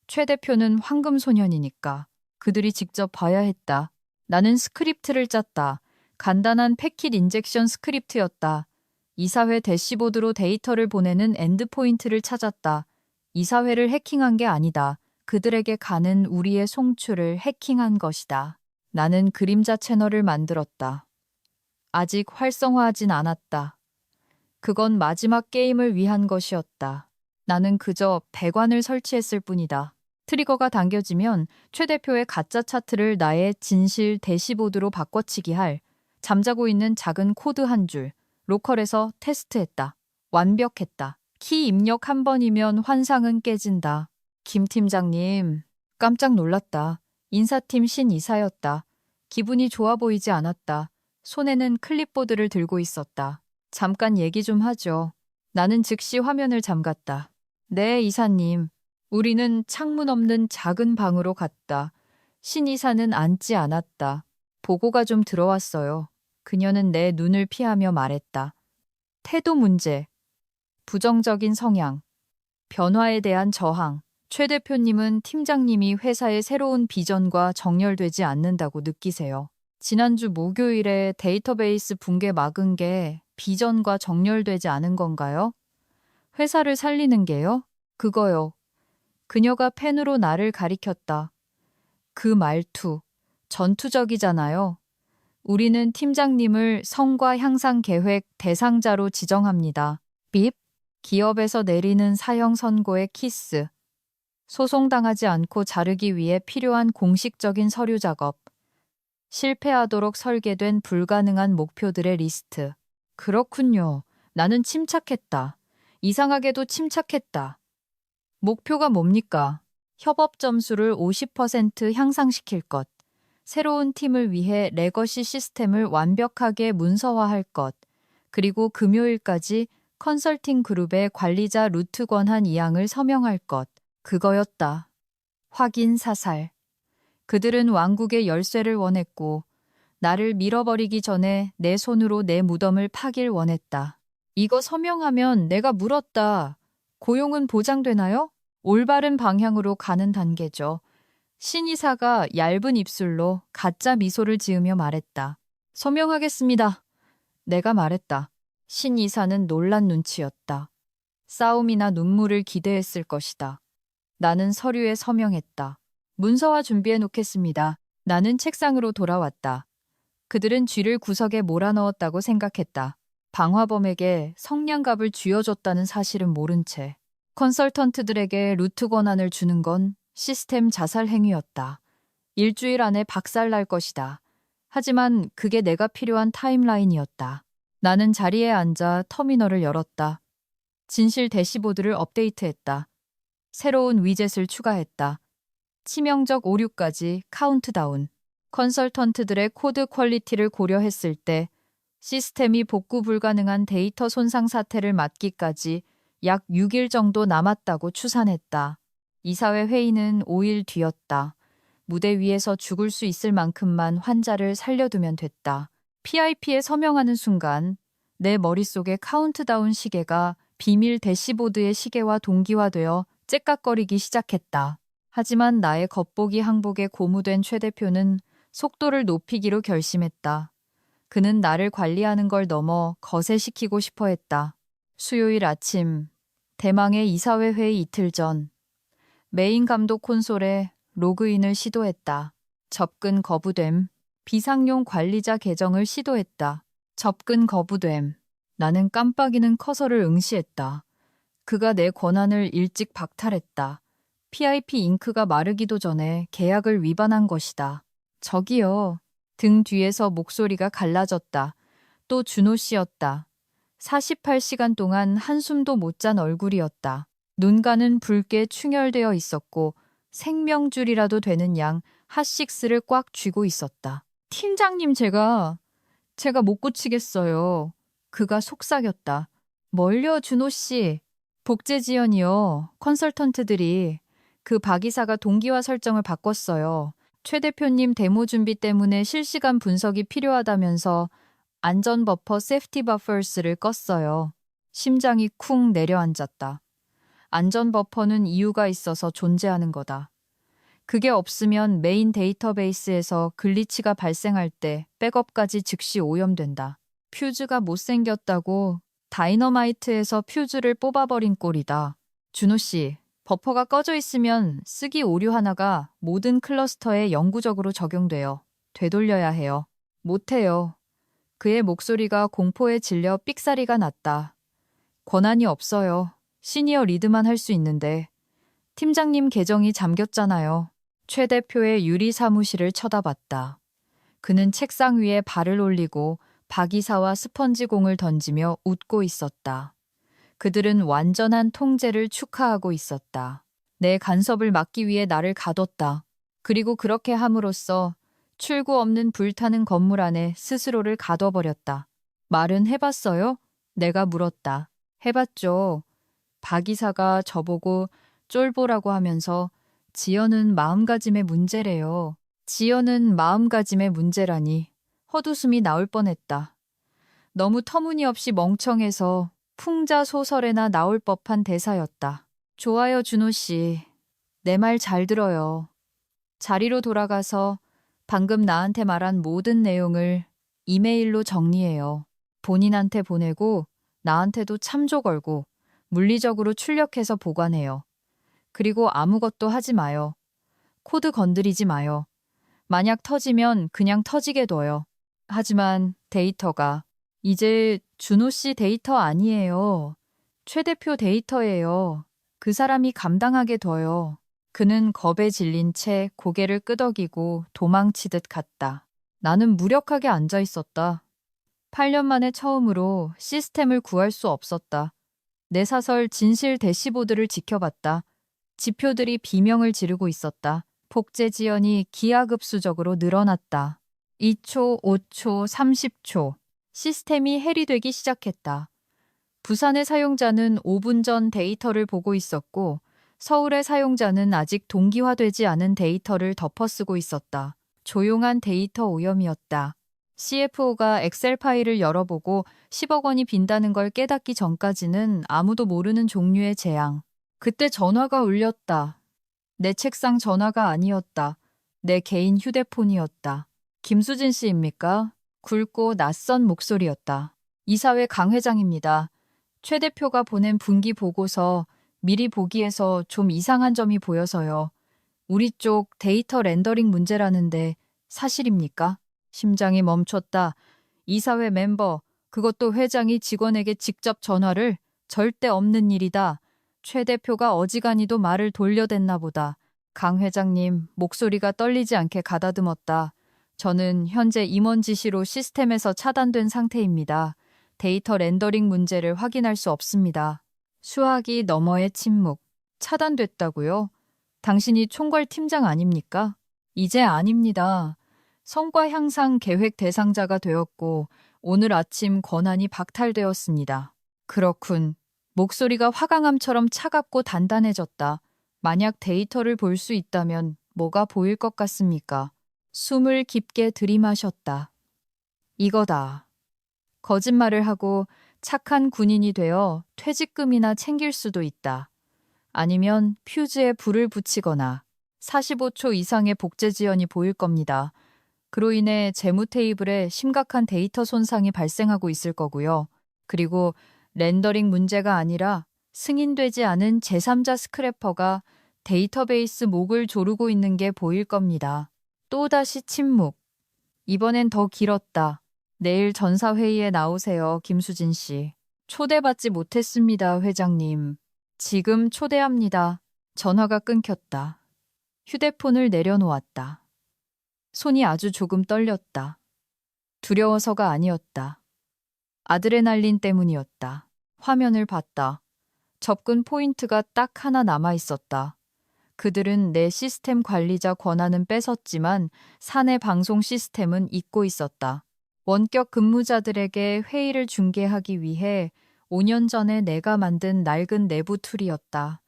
Speaker 1: 최 대표는 황금소년이니까 그들이 직접 봐야 했다. 나는 스크립트를 짰다. 간단한 패킷 인젝션 스크립트였다. 이사회 대시보드로 데이터를 보내는 엔드포인트를 찾았다. 이사회를 해킹한 게 아니다. 그들에게 가는 우리의 송출을 해킹한 것이다. 나는 그림자 채널을 만들었다. 아직 활성화하진 않았다. 그건 마지막 게임을 위한 것이었다. 나는 그저 배관을 설치했을 뿐이다. 트리거가 당겨지면 최 대표의 가짜 차트를 나의 진실 대시보드로 바꿔치기 할 잠자고 있는 작은 코드 한 줄, 로컬에서 테스트했다. 완벽했다. 키 입력 한 번이면 환상은 깨진다. 김 팀장님, 깜짝 놀랐다. 인사팀 신이사였다. 기분이 좋아 보이지 않았다. 손에는 클립보드를 들고 있었다. 잠깐 얘기 좀 하죠. 나는 즉시 화면을 잠갔다. 네, 이사님. 우리는 창문 없는 작은 방으로 갔다. 신이사는 앉지 않았다. 보고가 좀 들어왔어요. 그녀는 내 눈을 피하며 말했다. 태도 문제, 부정적인 성향, 변화에 대한 저항. 최 대표님은 팀장님이 회사의 새로운 비전과 정렬되지 않는다고 느끼세요. 지난주 목요일에 데이터베이스 붕괴 막은 게 비전과 정렬되지 않은 건가요? 회사를 살리는 게요? 그거요. 그녀가 펜으로 나를 가리켰다. 그 말투, 전투적이잖아요. 우리는 팀장님을 성과 향상 계획 대상자로 지정합니다. 빕? 기업에서 내리는 사형 선고의 키스. 소송당하지 않고 자르기 위해 필요한 공식적인 서류 작업. 실패하도록 설계된 불가능한 목표들의 리스트. 그렇군요. 나는 침착했다. 이상하게도 침착했다. 목표가 뭡니까? 협업 점수를 50% 향상시킬 것. 새로운 팀을 위해 레거시 시스템을 완벽하게 문서화할 것. 그리고 금요일까지 컨설팅 그룹의 관리자 루트 권한 이양을 서명할 것. 그거였다. 확인 사살. 그들은 왕국의 열쇠를 원했고 나를 밀어버리기 전에 내 손으로 내 무덤을 파길 원했다. 이거 서명하면 내가 물었다. 고용은 보장되나요? 올바른 방향으로 가는 단계죠. 신이사가 얇은 입술로 가짜 미소를 지으며 말했다. 서명하겠습니다. 내가 말했다. 신이사는 놀란 눈치였다. 싸움이나 눈물을 기대했을 것이다. 나는 서류에 서명했다. 문서화 준비해 놓겠습니다. 나는 책상으로 돌아왔다. 그들은 쥐를 구석에 몰아넣었다고 생각했다. 방화범에게 성냥갑을 쥐어줬다는 사실은 모른 채 컨설턴트들에게 루트 권한을 주는 건 시스템 자살 행위였다. 일주일 안에 박살날 것이다. 하지만 그게 내가 필요한 타임라인이었다. 나는 자리에 앉아 터미널을 열었다. 진실 대시보드를 업데이트했다. 새로운 위젯을 추가했다. 치명적 오류까지 카운트다운. 컨설턴트들의 코드 퀄리티를 고려했을 때 시스템이 복구 불가능한 데이터 손상 사태를 막기까지 약 6일 정도 남았다고 추산했다. 이사회 회의는 5일 뒤였다. 무대 위에서 죽을 수 있을 만큼만 환자를 살려두면 됐다. PIP에 서명하는 순간 내 머릿속의 카운트다운 시계가 비밀 대시보드의 시계와 동기화되어 째깍거리기 시작했다. 하지만 나의 겉보기 항복에 고무된 최 대표는 속도를 높이기로 결심했다. 그는 나를 관리하는 걸 넘어 거세시키고 싶어 했다. 수요일 아침, 대망의 이사회 회의 이틀 전, 메인 감독 콘솔에 로그인을 시도했다. 접근 거부됨. 비상용 관리자 계정을 시도했다. 접근 거부됨. 나는 깜빡이는 커서를 응시했다. 그가 내 권한을 일찍 박탈했다. PIP 잉크가 마르기도 전에 계약을 위반한 것이다. 저기요. 등 뒤에서 목소리가 갈라졌다. 또 준호 씨였다. 48시간 동안 한숨도 못 잔 얼굴이었다. 눈가는 붉게 충혈되어 있었고 생명줄이라도 되는 양 핫식스를 꽉 쥐고 있었다. 팀장님 제가 못 고치겠어요. 그가 속삭였다. 뭘요 준호 씨. 복제 지연이요. 컨설턴트들이 그 박 이사가 동기화 설정을 바꿨어요. 최 대표님 데모 준비 때문에 실시간 분석이 필요하다면서 안전 버퍼 세프티 버퍼스를 껐어요. 심장이 쿵 내려앉았다. 안전 버퍼는 이유가 있어서 존재하는 거다. 그게 없으면 메인 데이터베이스에서 글리치가 발생할 때 백업까지 즉시 오염된다. 퓨즈가 못생겼다고 다이너마이트에서 퓨즈를 뽑아버린 꼴이다. 준호 씨, 버퍼가 꺼져 있으면 쓰기 오류 하나가 모든 클러스터에 영구적으로 적용돼요. 되돌려야 해요. 못해요. 그의 목소리가 공포에 질려 삑사리가 났다. 권한이 없어요. 시니어 리드만 할 수 있는데. 팀장님 계정이 잠겼잖아요. 최 대표의 유리 사무실을 쳐다봤다. 그는 책상 위에 발을 올리고 박 이사와 스펀지 공을 던지며 웃고 있었다. 그들은 완전한 통제를 축하하고 있었다. 내 간섭을 막기 위해 나를 가뒀다. 그리고 그렇게 함으로써 출구 없는 불타는 건물 안에 스스로를 가둬버렸다. 말은 해봤어요? 내가 물었다. 해봤죠. 박 이사가 저보고 쫄보라고 하면서 지연은 마음가짐의 문제래요. 지연은 마음가짐의 문제라니. 헛웃음이 나올 뻔했다. 너무 터무니없이 멍청해서 풍자 소설에나 나올 법한 대사였다. 좋아요, 준호 씨. 내 말 잘 들어요. 자리로 돌아가서 방금 나한테 말한 모든 내용을 이메일로 정리해요. 본인한테 보내고 나한테도 참조 걸고 물리적으로 출력해서 보관해요. 그리고 아무것도 하지 마요. 코드 건드리지 마요. 만약 터지면 그냥 터지게 둬요. 하지만 데이터가 이제 준호 씨 데이터 아니에요. 최 대표 데이터예요. 그 사람이 감당하게 둬요. 그는 겁에 질린 채 고개를 끄덕이고 도망치듯 갔다. 나는 무력하게 앉아 있었다. 8년 만에 처음으로 시스템을 구할 수 없었다. 내 사설 진실 대시보드를 지켜봤다. 지표들이 비명을 지르고 있었다. 복제 지연이 기하급수적으로 늘어났다. 2초, 5초, 30초. 시스템이 해리되기 시작했다. 부산의 사용자는 5분 전 데이터를 보고 있었고 서울의 사용자는 아직 동기화되지 않은 데이터를 덮어쓰고 있었다. 조용한 데이터 오염이었다. CFO가 엑셀 파일을 열어보고 10억 원이 빈다는 걸 깨닫기 전까지는 아무도 모르는 종류의 재앙. 그때 전화가 울렸다. 내 책상 전화가 아니었다. 내 개인 휴대폰이었다. 김수진 씨입니까? 굵고 낯선 목소리였다. 이사회 강 회장입니다. 최 대표가 보낸 분기 보고서 미리 보기에서 좀 이상한 점이 보여서요. 우리 쪽 데이터 렌더링 문제라는데 사실입니까? 심장이 멈췄다. 이사회 멤버, 그것도 회장이 직원에게 직접 전화를? 절대 없는 일이다. 최 대표가 어지간히도 말을 돌려댔나 보다. 강 회장님, 목소리가 떨리지 않게 가다듬었다. 저는 현재 임원 지시로 시스템에서 차단된 상태입니다. 데이터 렌더링 문제를 확인할 수 없습니다. 수화기 너머의 침묵. 차단됐다고요? 당신이 총괄 팀장 아닙니까? 이제 아닙니다. 성과 향상 계획 대상자가 되었고 오늘 아침 권한이 박탈되었습니다. 그렇군. 목소리가 화강암처럼 차갑고 단단해졌다. 만약 데이터를 볼 수 있다면 뭐가 보일 것 같습니까? 숨을 깊게 들이마셨다. 이거다. 거짓말을 하고 착한 군인이 되어 퇴직금이나 챙길 수도 있다. 아니면 퓨즈에 불을 붙이거나 45초 이상의 복제 지연이 보일 겁니다. 그로 인해 재무 테이블에 심각한 데이터 손상이 발생하고 있을 거고요. 그리고 렌더링 문제가 아니라 승인되지 않은 제3자 스크래퍼가 데이터베이스 목을 조르고 있는 게 보일 겁니다. 또다시 침묵. 이번엔 더 길었다. 내일 전사회의에 나오세요, 김수진 씨. 초대받지 못했습니다, 회장님. 지금 초대합니다. 전화가 끊겼다. 휴대폰을 내려놓았다. 손이 아주 조금 떨렸다. 두려워서가 아니었다. 아드레날린 때문이었다. 화면을 봤다. 접근 포인트가 딱 하나 남아 있었다. 그들은 내 시스템 관리자 권한은 뺏었지만 사내 방송 시스템은 잊고 있었다. 원격 근무자들에게 회의를 중계하기 위해 5년 전에 내가 만든 낡은 내부 툴이었다.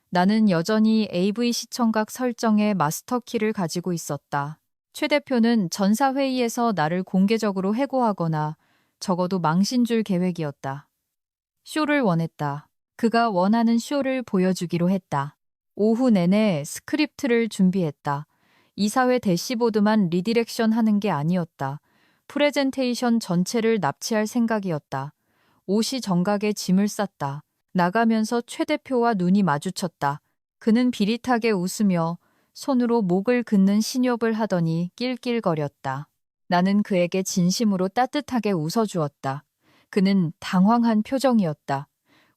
Speaker 1: 나는 여전히 AV 시청각 설정의 마스터키를 가지고 있었다. 최 대표는 전사회의에서 나를 공개적으로 해고하거나 적어도 망신 줄 계획이었다. 쇼를 원했다. 그가 원하는 쇼를 보여주기로 했다. 오후 내내 스크립트를 준비했다. 이사회 대시보드만 리디렉션 하는 게 아니었다. 프레젠테이션 전체를 납치할 생각이었다. 옷이 정각에 짐을 쌌다. 나가면서 최 대표와 눈이 마주쳤다. 그는 비릿하게 웃으며 손으로 목을 긋는 신욕을 하더니 낄낄거렸다. 나는 그에게 진심으로 따뜻하게 웃어주었다. 그는 당황한 표정이었다.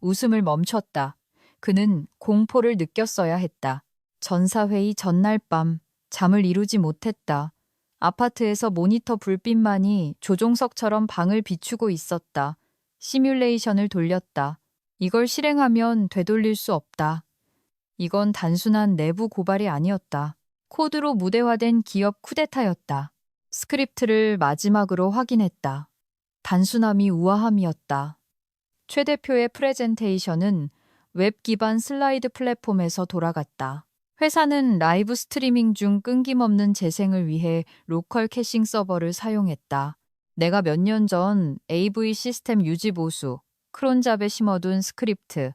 Speaker 1: 웃음을 멈췄다. 그는 공포를 느꼈어야 했다. 전사회의 전날 밤 잠을 이루지 못했다. 아파트에서 모니터 불빛만이 조종석처럼 방을 비추고 있었다. 시뮬레이션을 돌렸다. 이걸 실행하면 되돌릴 수 없다. 이건 단순한 내부 고발이 아니었다. 코드로 무대화된 기업 쿠데타였다. 스크립트를 마지막으로 확인했다. 단순함이 우아함이었다. 최 대표의 프레젠테이션은 웹 기반 슬라이드 플랫폼에서 돌아갔다. 회사는 라이브 스트리밍 중 끊김없는 재생을 위해 로컬 캐싱 서버를 사용했다. 내가 몇 년 전 AV 시스템 유지 보수, 크론잡에 심어둔 스크립트,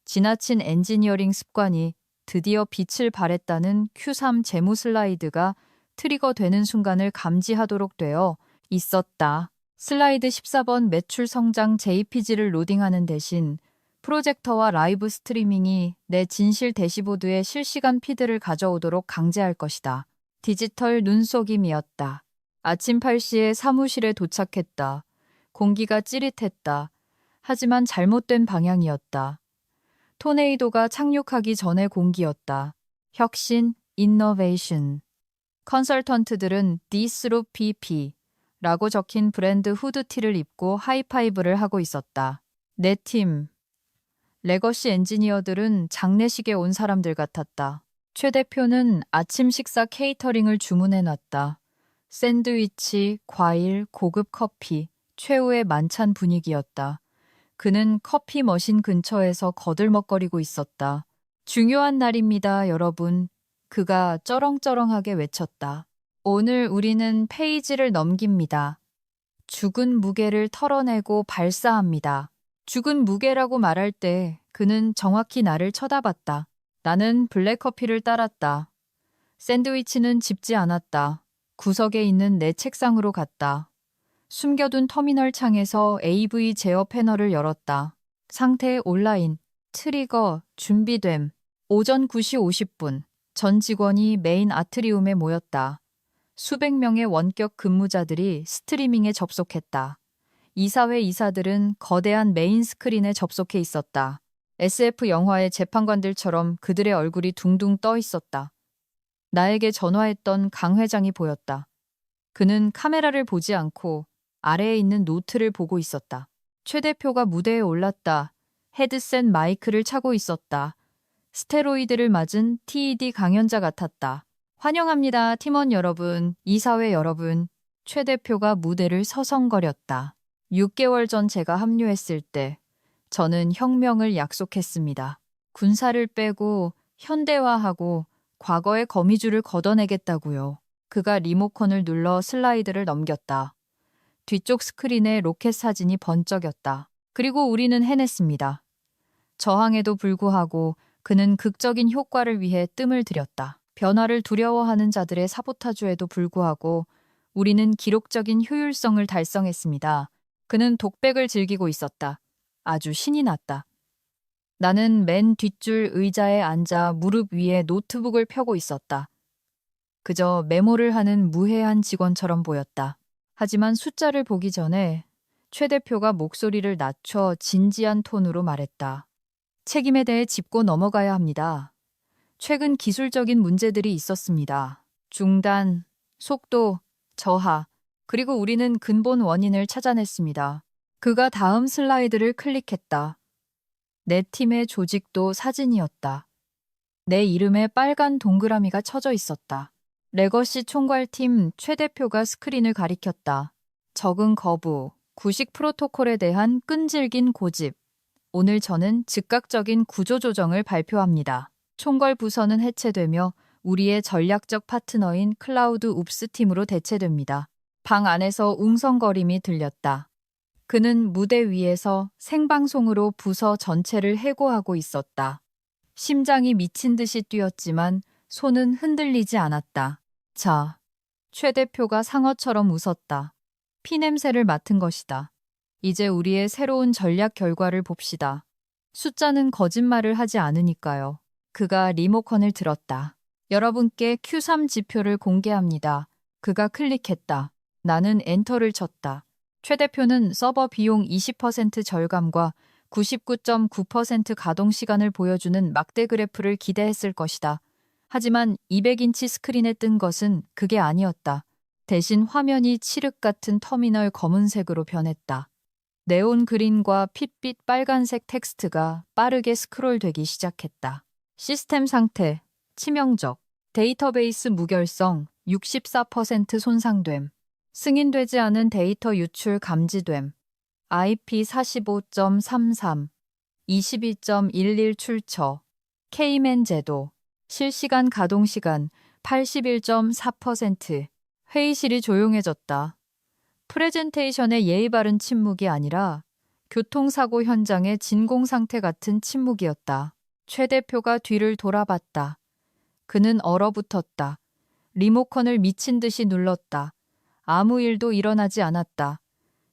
Speaker 1: 지나친 엔지니어링 습관이 드디어 빛을 발했다는 Q3 재무 슬라이드가 트리거되는 순간을 감지하도록 되어 있었다. 슬라이드 14번 매출 성장 JPG를 로딩하는 대신 프로젝터와 라이브 스트리밍이 내 진실 대시보드에 실시간 피드를 가져오도록 강제할 것이다. 디지털 눈속임이었다. 아침 8시에 사무실에 도착했다. 공기가 찌릿했다. 하지만 잘못된 방향이었다. 토네이도가 착륙하기 전의 공기였다. 혁신, innovation. 컨설턴트들은 D스룹 BP라고 적힌 브랜드 후드티를 입고 하이파이브를 하고 있었다. 내 팀, 레거시 엔지니어들은 장례식에 온 사람들 같았다. 최 대표는 아침 식사 케이터링을 주문해놨다. 샌드위치, 과일, 고급 커피, 최후의 만찬 분위기였다. 그는 커피 머신 근처에서 거들먹거리고 있었다. 중요한 날입니다, 여러분. 그가 쩌렁쩌렁하게 외쳤다. 오늘 우리는 페이지를 넘깁니다. 죽은 무게를 털어내고 발사합니다. 죽은 무게라고 말할 때 그는 정확히 나를 쳐다봤다. 나는 블랙커피를 따랐다. 샌드위치는 집지 않았다. 구석에 있는 내 책상으로 갔다. 숨겨둔 터미널 창에서 AV 제어 패널을 열었다. 상태 온라인, 트리거, 준비됨. 오전 9시 50분, 전 직원이 메인 아트리움에 모였다. 수백 명의 원격 근무자들이 스트리밍에 접속했다. 이사회 이사들은 거대한 메인 스크린에 접속해 있었다. SF 영화의 재판관들처럼 그들의 얼굴이 둥둥 떠 있었다. 나에게 전화했던 강 회장이 보였다. 그는 카메라를 보지 않고 아래에 있는 노트를 보고 있었다. 최 대표가 무대에 올랐다. 헤드셋 마이크를 차고 있었다. 스테로이드를 맞은 TED 강연자 같았다. 환영합니다, 팀원 여러분, 이사회 여러분. 최 대표가 무대를 서성거렸다. 6개월 전 제가 합류했을 때 저는 혁명을 약속했습니다. 군사를 빼고 현대화하고 과거의 거미줄을 걷어내겠다고요. 그가 리모컨을 눌러 슬라이드를 넘겼다. 뒤쪽 스크린에 로켓 사진이 번쩍였다. 그리고 우리는 해냈습니다. 저항에도 불구하고 그는 극적인 효과를 위해 뜸을 들였다. 변화를 두려워하는 자들의 사보타주에도 불구하고 우리는 기록적인 효율성을 달성했습니다. 그는 독백을 즐기고 있었다. 아주 신이 났다. 나는 맨 뒷줄 의자에 앉아 무릎 위에 노트북을 펴고 있었다. 그저 메모를 하는 무해한 직원처럼 보였다. 하지만 숫자를 보기 전에 최 대표가 목소리를 낮춰 진지한 톤으로 말했다. 책임에 대해 짚고 넘어가야 합니다. 최근 기술적인 문제들이 있었습니다. 중단, 속도, 저하, 그리고 우리는 근본 원인을 찾아냈습니다. 그가 다음 슬라이드를 클릭했다. 내 팀의 조직도 사진이었다. 내 이름에 빨간 동그라미가 쳐져 있었다. 레거시 총괄팀 최 대표가 스크린을 가리켰다. 적응 거부, 구식 프로토콜에 대한 끈질긴 고집. 오늘 저는 즉각적인 구조조정을 발표합니다. 총괄 부서는 해체되며 우리의 전략적 파트너인 클라우드 웁스 팀으로 대체됩니다. 방 안에서 웅성거림이 들렸다. 그는 무대 위에서 생방송으로 부서 전체를 해고하고 있었다. 심장이 미친 듯이 뛰었지만 손은 흔들리지 않았다. 자, 최 대표가 상어처럼 웃었다. 피냄새를 맡은 것이다. 이제 우리의 새로운 전략 결과를 봅시다. 숫자는 거짓말을 하지 않으니까요. 그가 리모컨을 들었다. 여러분께 Q3 지표를 공개합니다. 그가 클릭했다. 나는 엔터를 쳤다. 최 대표는 서버 비용 20% 절감과 99.9% 가동 시간을 보여주는 막대 그래프를 기대했을 것이다. 하지만 200인치 스크린에 뜬 것은 그게 아니었다. 대신 화면이 칠흑 같은 터미널 검은색으로 변했다. 네온 그린과 핏빛 빨간색 텍스트가 빠르게 스크롤되기 시작했다. 시스템 상태, 치명적, 데이터베이스 무결성, 64% 손상됨, 승인되지 않은 데이터 유출 감지됨, IP45.33, 22.11 출처, K맨 제도, 실시간 가동 시간 81.4%, 회의실이 조용해졌다. 프레젠테이션의 예의 바른 침묵이 아니라 교통사고 현장의 진공 상태 같은 침묵이었다. 최 대표가 뒤를 돌아봤다. 그는 얼어붙었다. 리모컨을 미친 듯이 눌렀다. 아무 일도 일어나지 않았다.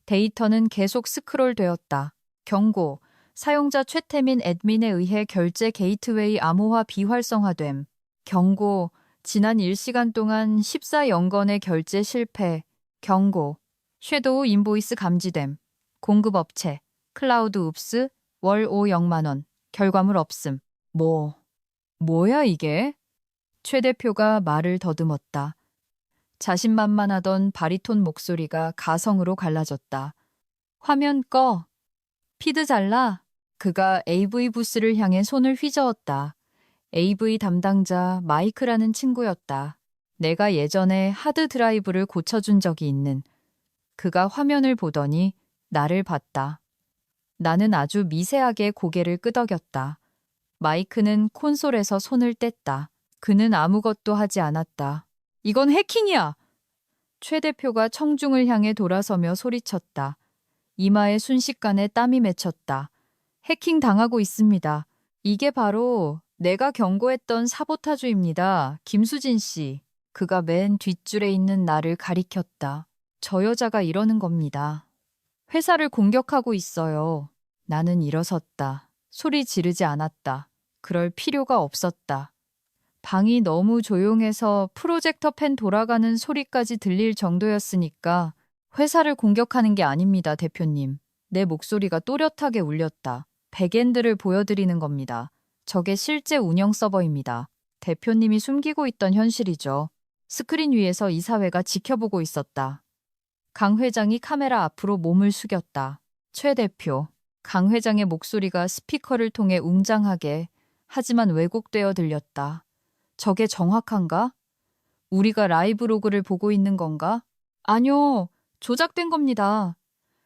Speaker 1: 데이터는 계속 스크롤되었다. 경고, 사용자 최태민 애드민에 의해 결제 게이트웨이 암호화 비활성화됨. 경고. 지난 1시간 동안 14영건의 결제 실패. 경고. 섀도우 인보이스 감지됨. 공급업체. 클라우드 읍스. 월 5영만 원. 결과물 없음. 뭐야 이게? 최 대표가 말을 더듬었다. 자신만만하던 바리톤 목소리가 가성으로 갈라졌다. 화면 꺼. 피드 잘라. 그가 AV 부스를 향해 손을 휘저었다. AV 담당자 마이크라는 친구였다. 내가 예전에 하드 드라이브를 고쳐준 적이 있는. 그가 화면을 보더니 나를 봤다. 나는 아주 미세하게 고개를 끄덕였다. 마이크는 콘솔에서 손을 뗐다. 그는 아무것도 하지 않았다. 이건 해킹이야! 최 대표가 청중을 향해 돌아서며 소리쳤다. 이마에 순식간에 땀이 맺혔다. 해킹 당하고 있습니다. 이게 바로 내가 경고했던 사보타주입니다. 김수진 씨. 그가 맨 뒷줄에 있는 나를 가리켰다. 저 여자가 이러는 겁니다. 회사를 공격하고 있어요. 나는 일어섰다. 소리 지르지 않았다. 그럴 필요가 없었다. 방이 너무 조용해서 프로젝터 펜 돌아가는 소리까지 들릴 정도였으니까 회사를 공격하는 게 아닙니다, 대표님. 내 목소리가 또렷하게 울렸다. 백엔드를 보여드리는 겁니다. 저게 실제 운영 서버입니다. 대표님이 숨기고 있던 현실이죠. 스크린 위에서 이사회가 지켜보고 있었다. 강 회장이 카메라 앞으로 몸을 숙였다. 최 대표. 강 회장의 목소리가 스피커를 통해 웅장하게 하지만 왜곡되어 들렸다. 저게 정확한가? 우리가 라이브 로그를 보고 있는 건가? 아니요. 조작된 겁니다.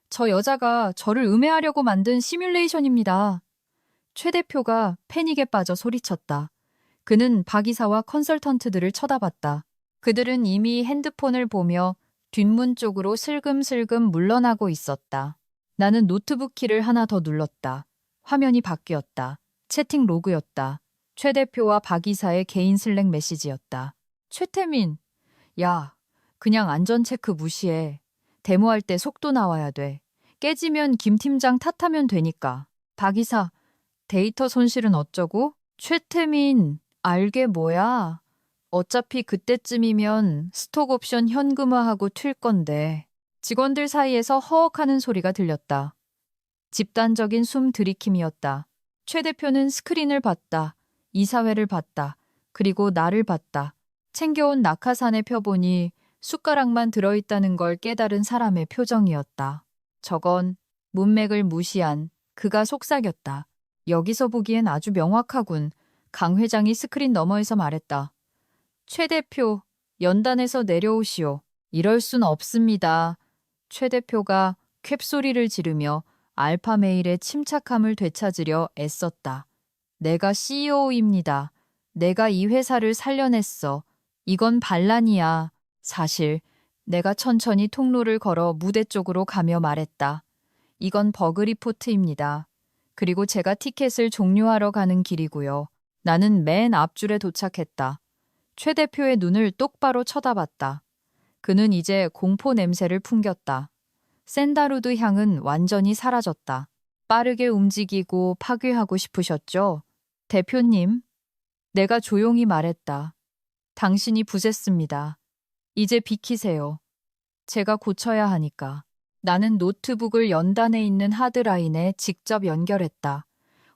Speaker 1: 저 여자가 저를 음해하려고 만든 시뮬레이션입니다. 최 대표가 패닉에 빠져 소리쳤다. 그는 박 이사와 컨설턴트들을 쳐다봤다. 그들은 이미 핸드폰을 보며 뒷문 쪽으로 슬금슬금 물러나고 있었다. 나는 노트북 키를 하나 더 눌렀다. 화면이 바뀌었다. 채팅 로그였다. 최 대표와 박 이사의 개인 슬랙 메시지였다. 최태민, 야, 그냥 안전체크 무시해. 데모할 때 속도 나와야 돼. 깨지면 김 팀장 탓하면 되니까. 박 이사, 데이터 손실은 어쩌고? 최태민, 알게 뭐야? 어차피 그때쯤이면 스톡 옵션 현금화하고 튈 건데. 직원들 사이에서 허헉하는 소리가 들렸다. 집단적인 숨 들이킴이었다. 최 대표는 스크린을 봤다. 이사회를 봤다. 그리고 나를 봤다. 챙겨온 낙하산을 펴보니 숟가락만 들어있다는 걸 깨달은 사람의 표정이었다. 저건 문맥을 무시한 그가 속삭였다. 여기서 보기엔 아주 명확하군. 강 회장이 스크린 너머에서 말했다. 최 대표, 연단에서 내려오시오. 이럴 순 없습니다. 최 대표가 쾡소리를 지르며 알파메일의 침착함을 되찾으려 애썼다. 내가 CEO입니다. 내가 이 회사를 살려냈어. 이건 반란이야. 사실 내가 천천히 통로를 걸어 무대 쪽으로 가며 말했다. 이건 버그 리포트입니다. 그리고 제가 티켓을 종료하러 가는 길이고요. 나는 맨 앞줄에 도착했다. 최 대표의 눈을 똑바로 쳐다봤다. 그는 이제 공포 냄새를 풍겼다. 샌다루드 향은 완전히 사라졌다. 빠르게 움직이고 파괴하고 싶으셨죠? 대표님, 내가 조용히 말했다. 당신이 부쉈습니다. 이제 비키세요. 제가 고쳐야 하니까. 나는 노트북을 연단에 있는 하드라인에 직접 연결했다.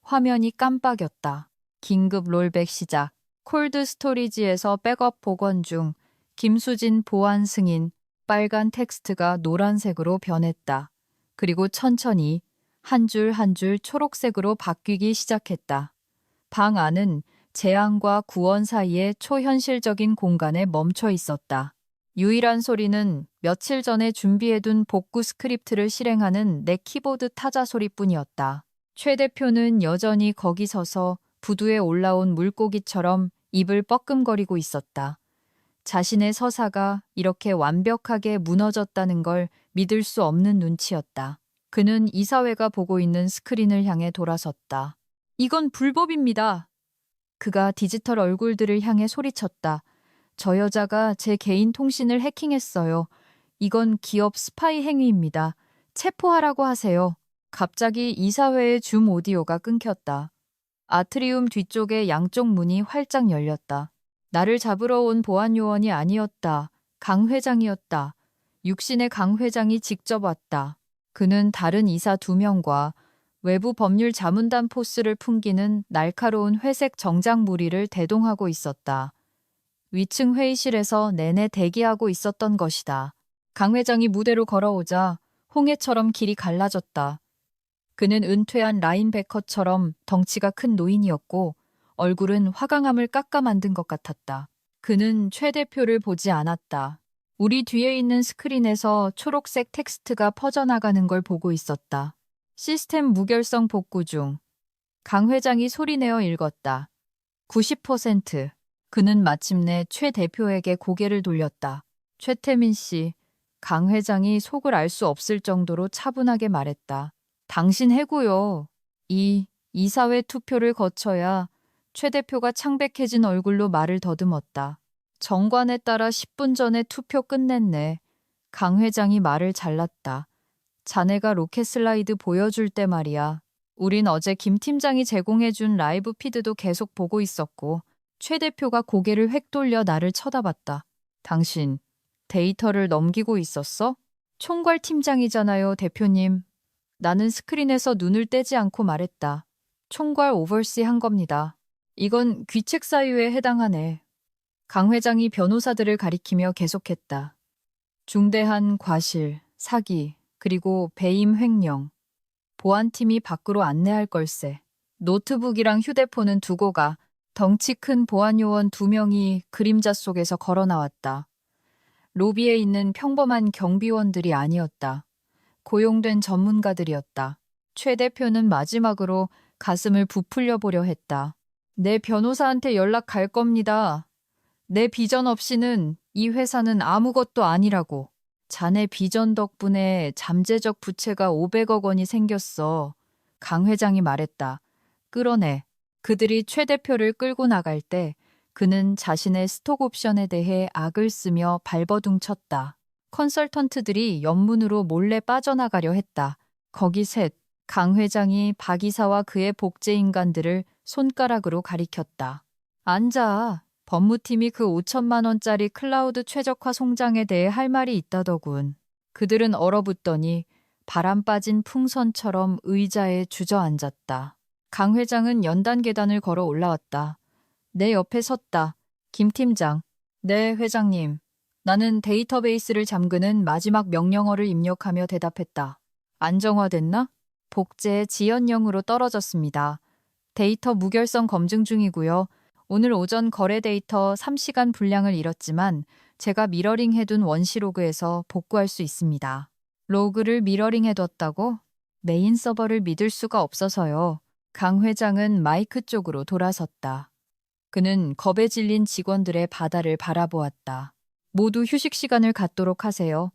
Speaker 1: 화면이 깜빡였다. 긴급 롤백 시작. 콜드 스토리지에서 백업 복원 중. 김수진 보안 승인. 빨간 텍스트가 노란색으로 변했다. 그리고 천천히 한 줄 한 줄 초록색으로 바뀌기 시작했다. 방 안은 재앙과 구원 사이의 초현실적인 공간에 멈춰 있었다. 유일한 소리는 며칠 전에 준비해둔 복구 스크립트를 실행하는 내 키보드 타자 소리뿐이었다. 최 대표는 여전히 거기 서서 부두에 올라온 물고기처럼 입을 뻐끔거리고 있었다. 자신의 서사가 이렇게 완벽하게 무너졌다는 걸 믿을 수 없는 눈치였다. 그는 이사회가 보고 있는 스크린을 향해 돌아섰다. 이건 불법입니다. 그가 디지털 얼굴들을 향해 소리쳤다. 저 여자가 제 개인 통신을 해킹했어요. 이건 기업 스파이 행위입니다. 체포하라고 하세요. 갑자기 이사회의 줌 오디오가 끊겼다. 아트리움 뒤쪽의 양쪽 문이 활짝 열렸다. 나를 잡으러 온 보안 요원이 아니었다. 강 회장이었다. 육신의 강 회장이 직접 왔다. 그는 다른 이사 2명과 외부 법률 자문단 포스를 풍기는 날카로운 회색 정장 무리를 대동하고 있었다. 위층 회의실에서 내내 대기하고 있었던 것이다. 강 회장이 무대로 걸어오자 홍해처럼 길이 갈라졌다. 그는 은퇴한 라인베커처럼 덩치가 큰 노인이었고 얼굴은 화강암을 깎아 만든 것 같았다. 그는 최 대표를 보지 않았다. 우리 뒤에 있는 스크린에서 초록색 텍스트가 퍼져나가는 걸 보고 있었다. 시스템 무결성 복구 중. 강 회장이 소리내어 읽었다. 90%. 그는 마침내 최 대표에게 고개를 돌렸다. 최태민 씨, 강 회장이 속을 알 수 없을 정도로 차분하게 말했다. 당신 해고요. 이사회 투표를 거쳐야 최 대표가 창백해진 얼굴로 말을 더듬었다. 정관에 따라 10분 전에 투표 끝냈네. 강 회장이 말을 잘랐다. 자네가 로켓 슬라이드 보여줄 때 말이야. 우린 어제 김 팀장이 제공해준 라이브 피드도 계속 보고 있었고 최 대표가 고개를 획 돌려 나를 쳐다봤다. 당신 데이터를 넘기고 있었어? 총괄 팀장이잖아요, 대표님. 나는 스크린에서 눈을 떼지 않고 말했다. 총괄 오버시 한 겁니다. 이건 귀책 사유에 해당하네. 강 회장이 변호사들을 가리키며 계속했다. 중대한 과실, 사기, 그리고 배임 횡령. 보안팀이 밖으로 안내할 걸세. 노트북이랑 휴대폰은 두고 가. 덩치 큰 보안요원 2명이 그림자 속에서 걸어 나왔다. 로비에 있는 평범한 경비원들이 아니었다. 고용된 전문가들이었다. 최 대표는 마지막으로 가슴을 부풀려 보려 했다. 내 변호사한테 연락 갈 겁니다. 내 비전 없이는 이 회사는 아무것도 아니라고. 자네 비전 덕분에 잠재적 부채가 500억 원이 생겼어. 강 회장이 말했다. 끌어내. 그들이 최 대표를 끌고 나갈 때 그는 자신의 스톡 옵션에 대해 악을 쓰며 발버둥 쳤다. 컨설턴트들이 옆문으로 몰래 빠져나가려 했다. 거기 셋. 강 회장이 박 이사와 그의 복제 인간들을 손가락으로 가리켰다. 앉아. 법무팀이 그 5천만 원짜리 클라우드 최적화 송장에 대해 할 말이 있다더군. 그들은 얼어붙더니 바람 빠진 풍선처럼 의자에 주저앉았다. 강 회장은 연단 계단을 걸어 올라왔다. 내 옆에 섰다. 김 팀장. 네, 회장님. 나는 데이터베이스를 잠그는 마지막 명령어를 입력하며 대답했다. 안정화됐나? 복제 지연형으로 떨어졌습니다. 데이터 무결성 검증 중이고요. 오늘 오전 거래 데이터 3시간 분량을 잃었지만 제가 미러링 해둔 원시로그에서 복구할 수 있습니다. 로그를 미러링 해뒀다고? 메인 서버를 믿을 수가 없어서요. 강 회장은 마이크 쪽으로 돌아섰다. 그는 겁에 질린 직원들의 바다를 바라보았다. 모두 휴식 시간을 갖도록 하세요.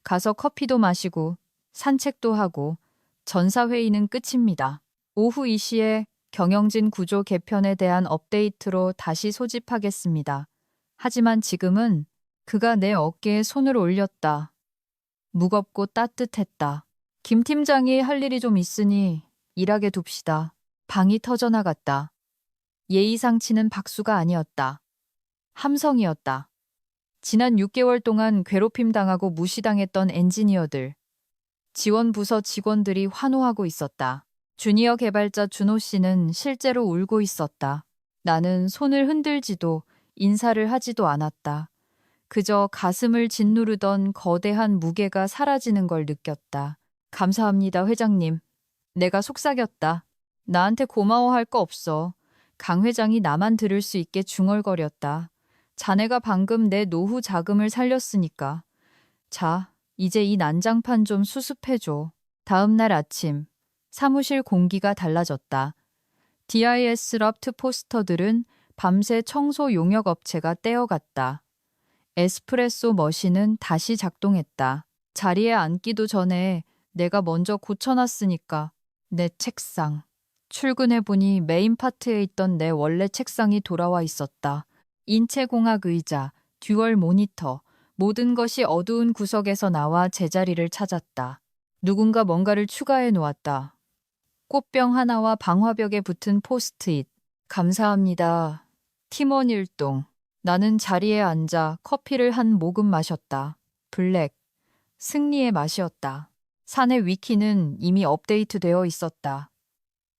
Speaker 1: 가서 커피도 마시고 산책도 하고 전사회의는 끝입니다. 오후 2시에 경영진 구조 개편에 대한 업데이트로 다시 소집하겠습니다. 하지만 지금은 그가 내 어깨에 손을 올렸다. 무겁고 따뜻했다. 김 팀장이 할 일이 좀 있으니 일하게 둡시다. 방이 터져나갔다. 예의상치는 박수가 아니었다. 함성이었다. 지난 6개월 동안 괴롭힘 당하고 무시당했던 엔지니어들, 지원부서 직원들이 환호하고 있었다. 주니어 개발자 준호 씨는 실제로 울고 있었다. 나는 손을 흔들지도 인사를 하지도 않았다. 그저 가슴을 짓누르던 거대한 무게가 사라지는 걸 느꼈다. 감사합니다, 회장님. 내가 속삭였다. 나한테 고마워할 거 없어. 강 회장이 나만 들을 수 있게 중얼거렸다. 자네가 방금 내 노후 자금을 살렸으니까. 자, 이제 이 난장판 좀 수습해줘. 다음 날 아침, 사무실 공기가 달라졌다. DIS 럽트 포스터들은 밤새 청소 용역 업체가 떼어갔다. 에스프레소 머신은 다시 작동했다. 자리에 앉기도 전에 내가 먼저 고쳐놨으니까. 내 책상. 출근해보니 메인 파트에 있던 내 원래 책상이 돌아와 있었다. 인체공학 의자, 듀얼 모니터, 모든 것이 어두운 구석에서 나와 제자리를 찾았다. 누군가 뭔가를 추가해 놓았다. 꽃병 하나와 방화벽에 붙은 포스트잇. 감사합니다. 팀원 일동. 나는 자리에 앉아 커피를 한 모금 마셨다. 블랙. 승리의 맛이었다. 사내 위키는 이미 업데이트되어 있었다.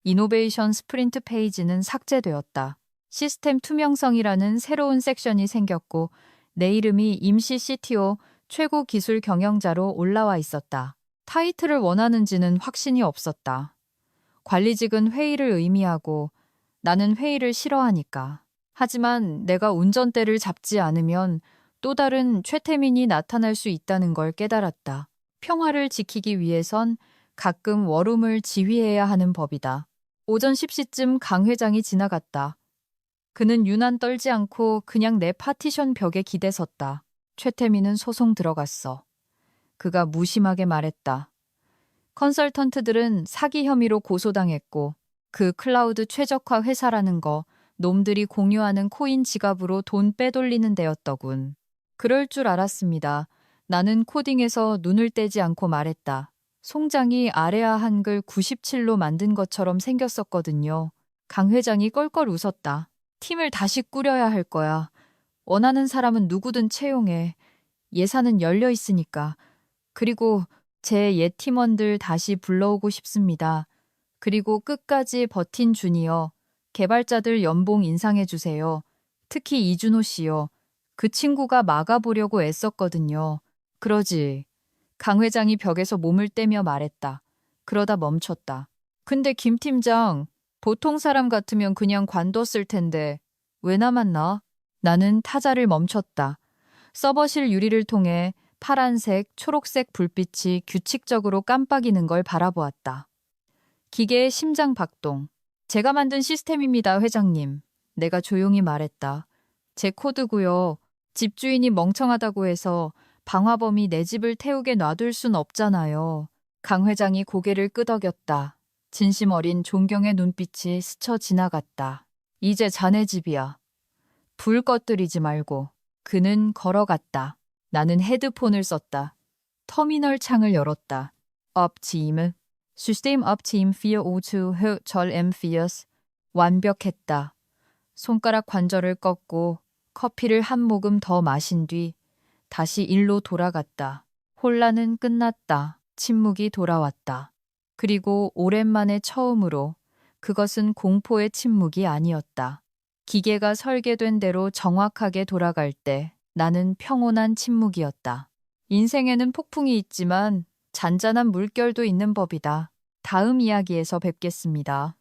Speaker 1: 이노베이션 스프린트 페이지는 삭제되었다. 시스템 투명성이라는 새로운 섹션이 생겼고 내 이름이 임시 CTO 최고 기술 경영자로 올라와 있었다. 타이틀을 원하는지는 확신이 없었다. 관리직은 회의를 의미하고 나는 회의를 싫어하니까. 하지만 내가 운전대를 잡지 않으면 또 다른 최태민이 나타날 수 있다는 걸 깨달았다. 평화를 지키기 위해선 가끔 워룸을 지휘해야 하는 법이다. 오전 10시쯤 강 회장이 지나갔다. 그는 유난 떨지 않고 그냥 내 파티션 벽에 기대섰다. 최태민은 소송 들어갔어. 그가 무심하게 말했다. 컨설턴트들은 사기 혐의로 고소당했고 그 클라우드 최적화 회사라는 거 놈들이 공유하는 코인 지갑으로 돈 빼돌리는 데였더군. 그럴 줄 알았습니다. 나는 코딩에서 눈을 떼지 않고 말했다. 송장이 아레아 한글 97로 만든 것처럼 생겼었거든요. 강 회장이 껄껄 웃었다. 팀을 다시 꾸려야 할 거야. 원하는 사람은 누구든 채용해. 예산은 열려 있으니까. 그리고 제 옛 팀원들 다시 불러오고 싶습니다. 그리고 끝까지 버틴 주니어, 개발자들 연봉 인상해 주세요. 특히 이준호 씨요. 그 친구가 막아보려고 애썼거든요. 그러지. 강 회장이 벽에서 몸을 떼며 말했다. 그러다 멈췄다. 근데 김 팀장, 보통 사람 같으면 그냥 관뒀을 텐데 왜 남았나? 나는 타자를 멈췄다. 서버실 유리를 통해 파란색, 초록색 불빛이 규칙적으로 깜빡이는 걸 바라보았다. 기계의 심장 박동. 제가 만든 시스템입니다, 회장님. 내가 조용히 말했다. 제 코드고요. 집주인이 멍청하다고 해서 방화범이 내 집을 태우게 놔둘 순 없잖아요. 강 회장이 고개를 끄덕였다. 진심 어린 존경의 눈빛이 스쳐 지나갔다. 이제 자네 집이야. 불 꺼뜨리지 말고. 그는 걸어갔다. 나는 헤드폰을 썼다. 터미널 창을 열었다. 업팀. 시스템 업팀 452 절 M4 완벽했다. 손가락 관절을 꺾고 커피를 한 모금 더 마신 뒤 다시 일로 돌아갔다. 혼란은 끝났다. 침묵이 돌아왔다. 그리고 오랜만에 처음으로 그것은 공포의 침묵이 아니었다. 기계가 설계된 대로 정확하게 돌아갈 때 나는 평온한 침묵이었다. 인생에는 폭풍이 있지만 잔잔한 물결도 있는 법이다. 다음 이야기에서 뵙겠습니다.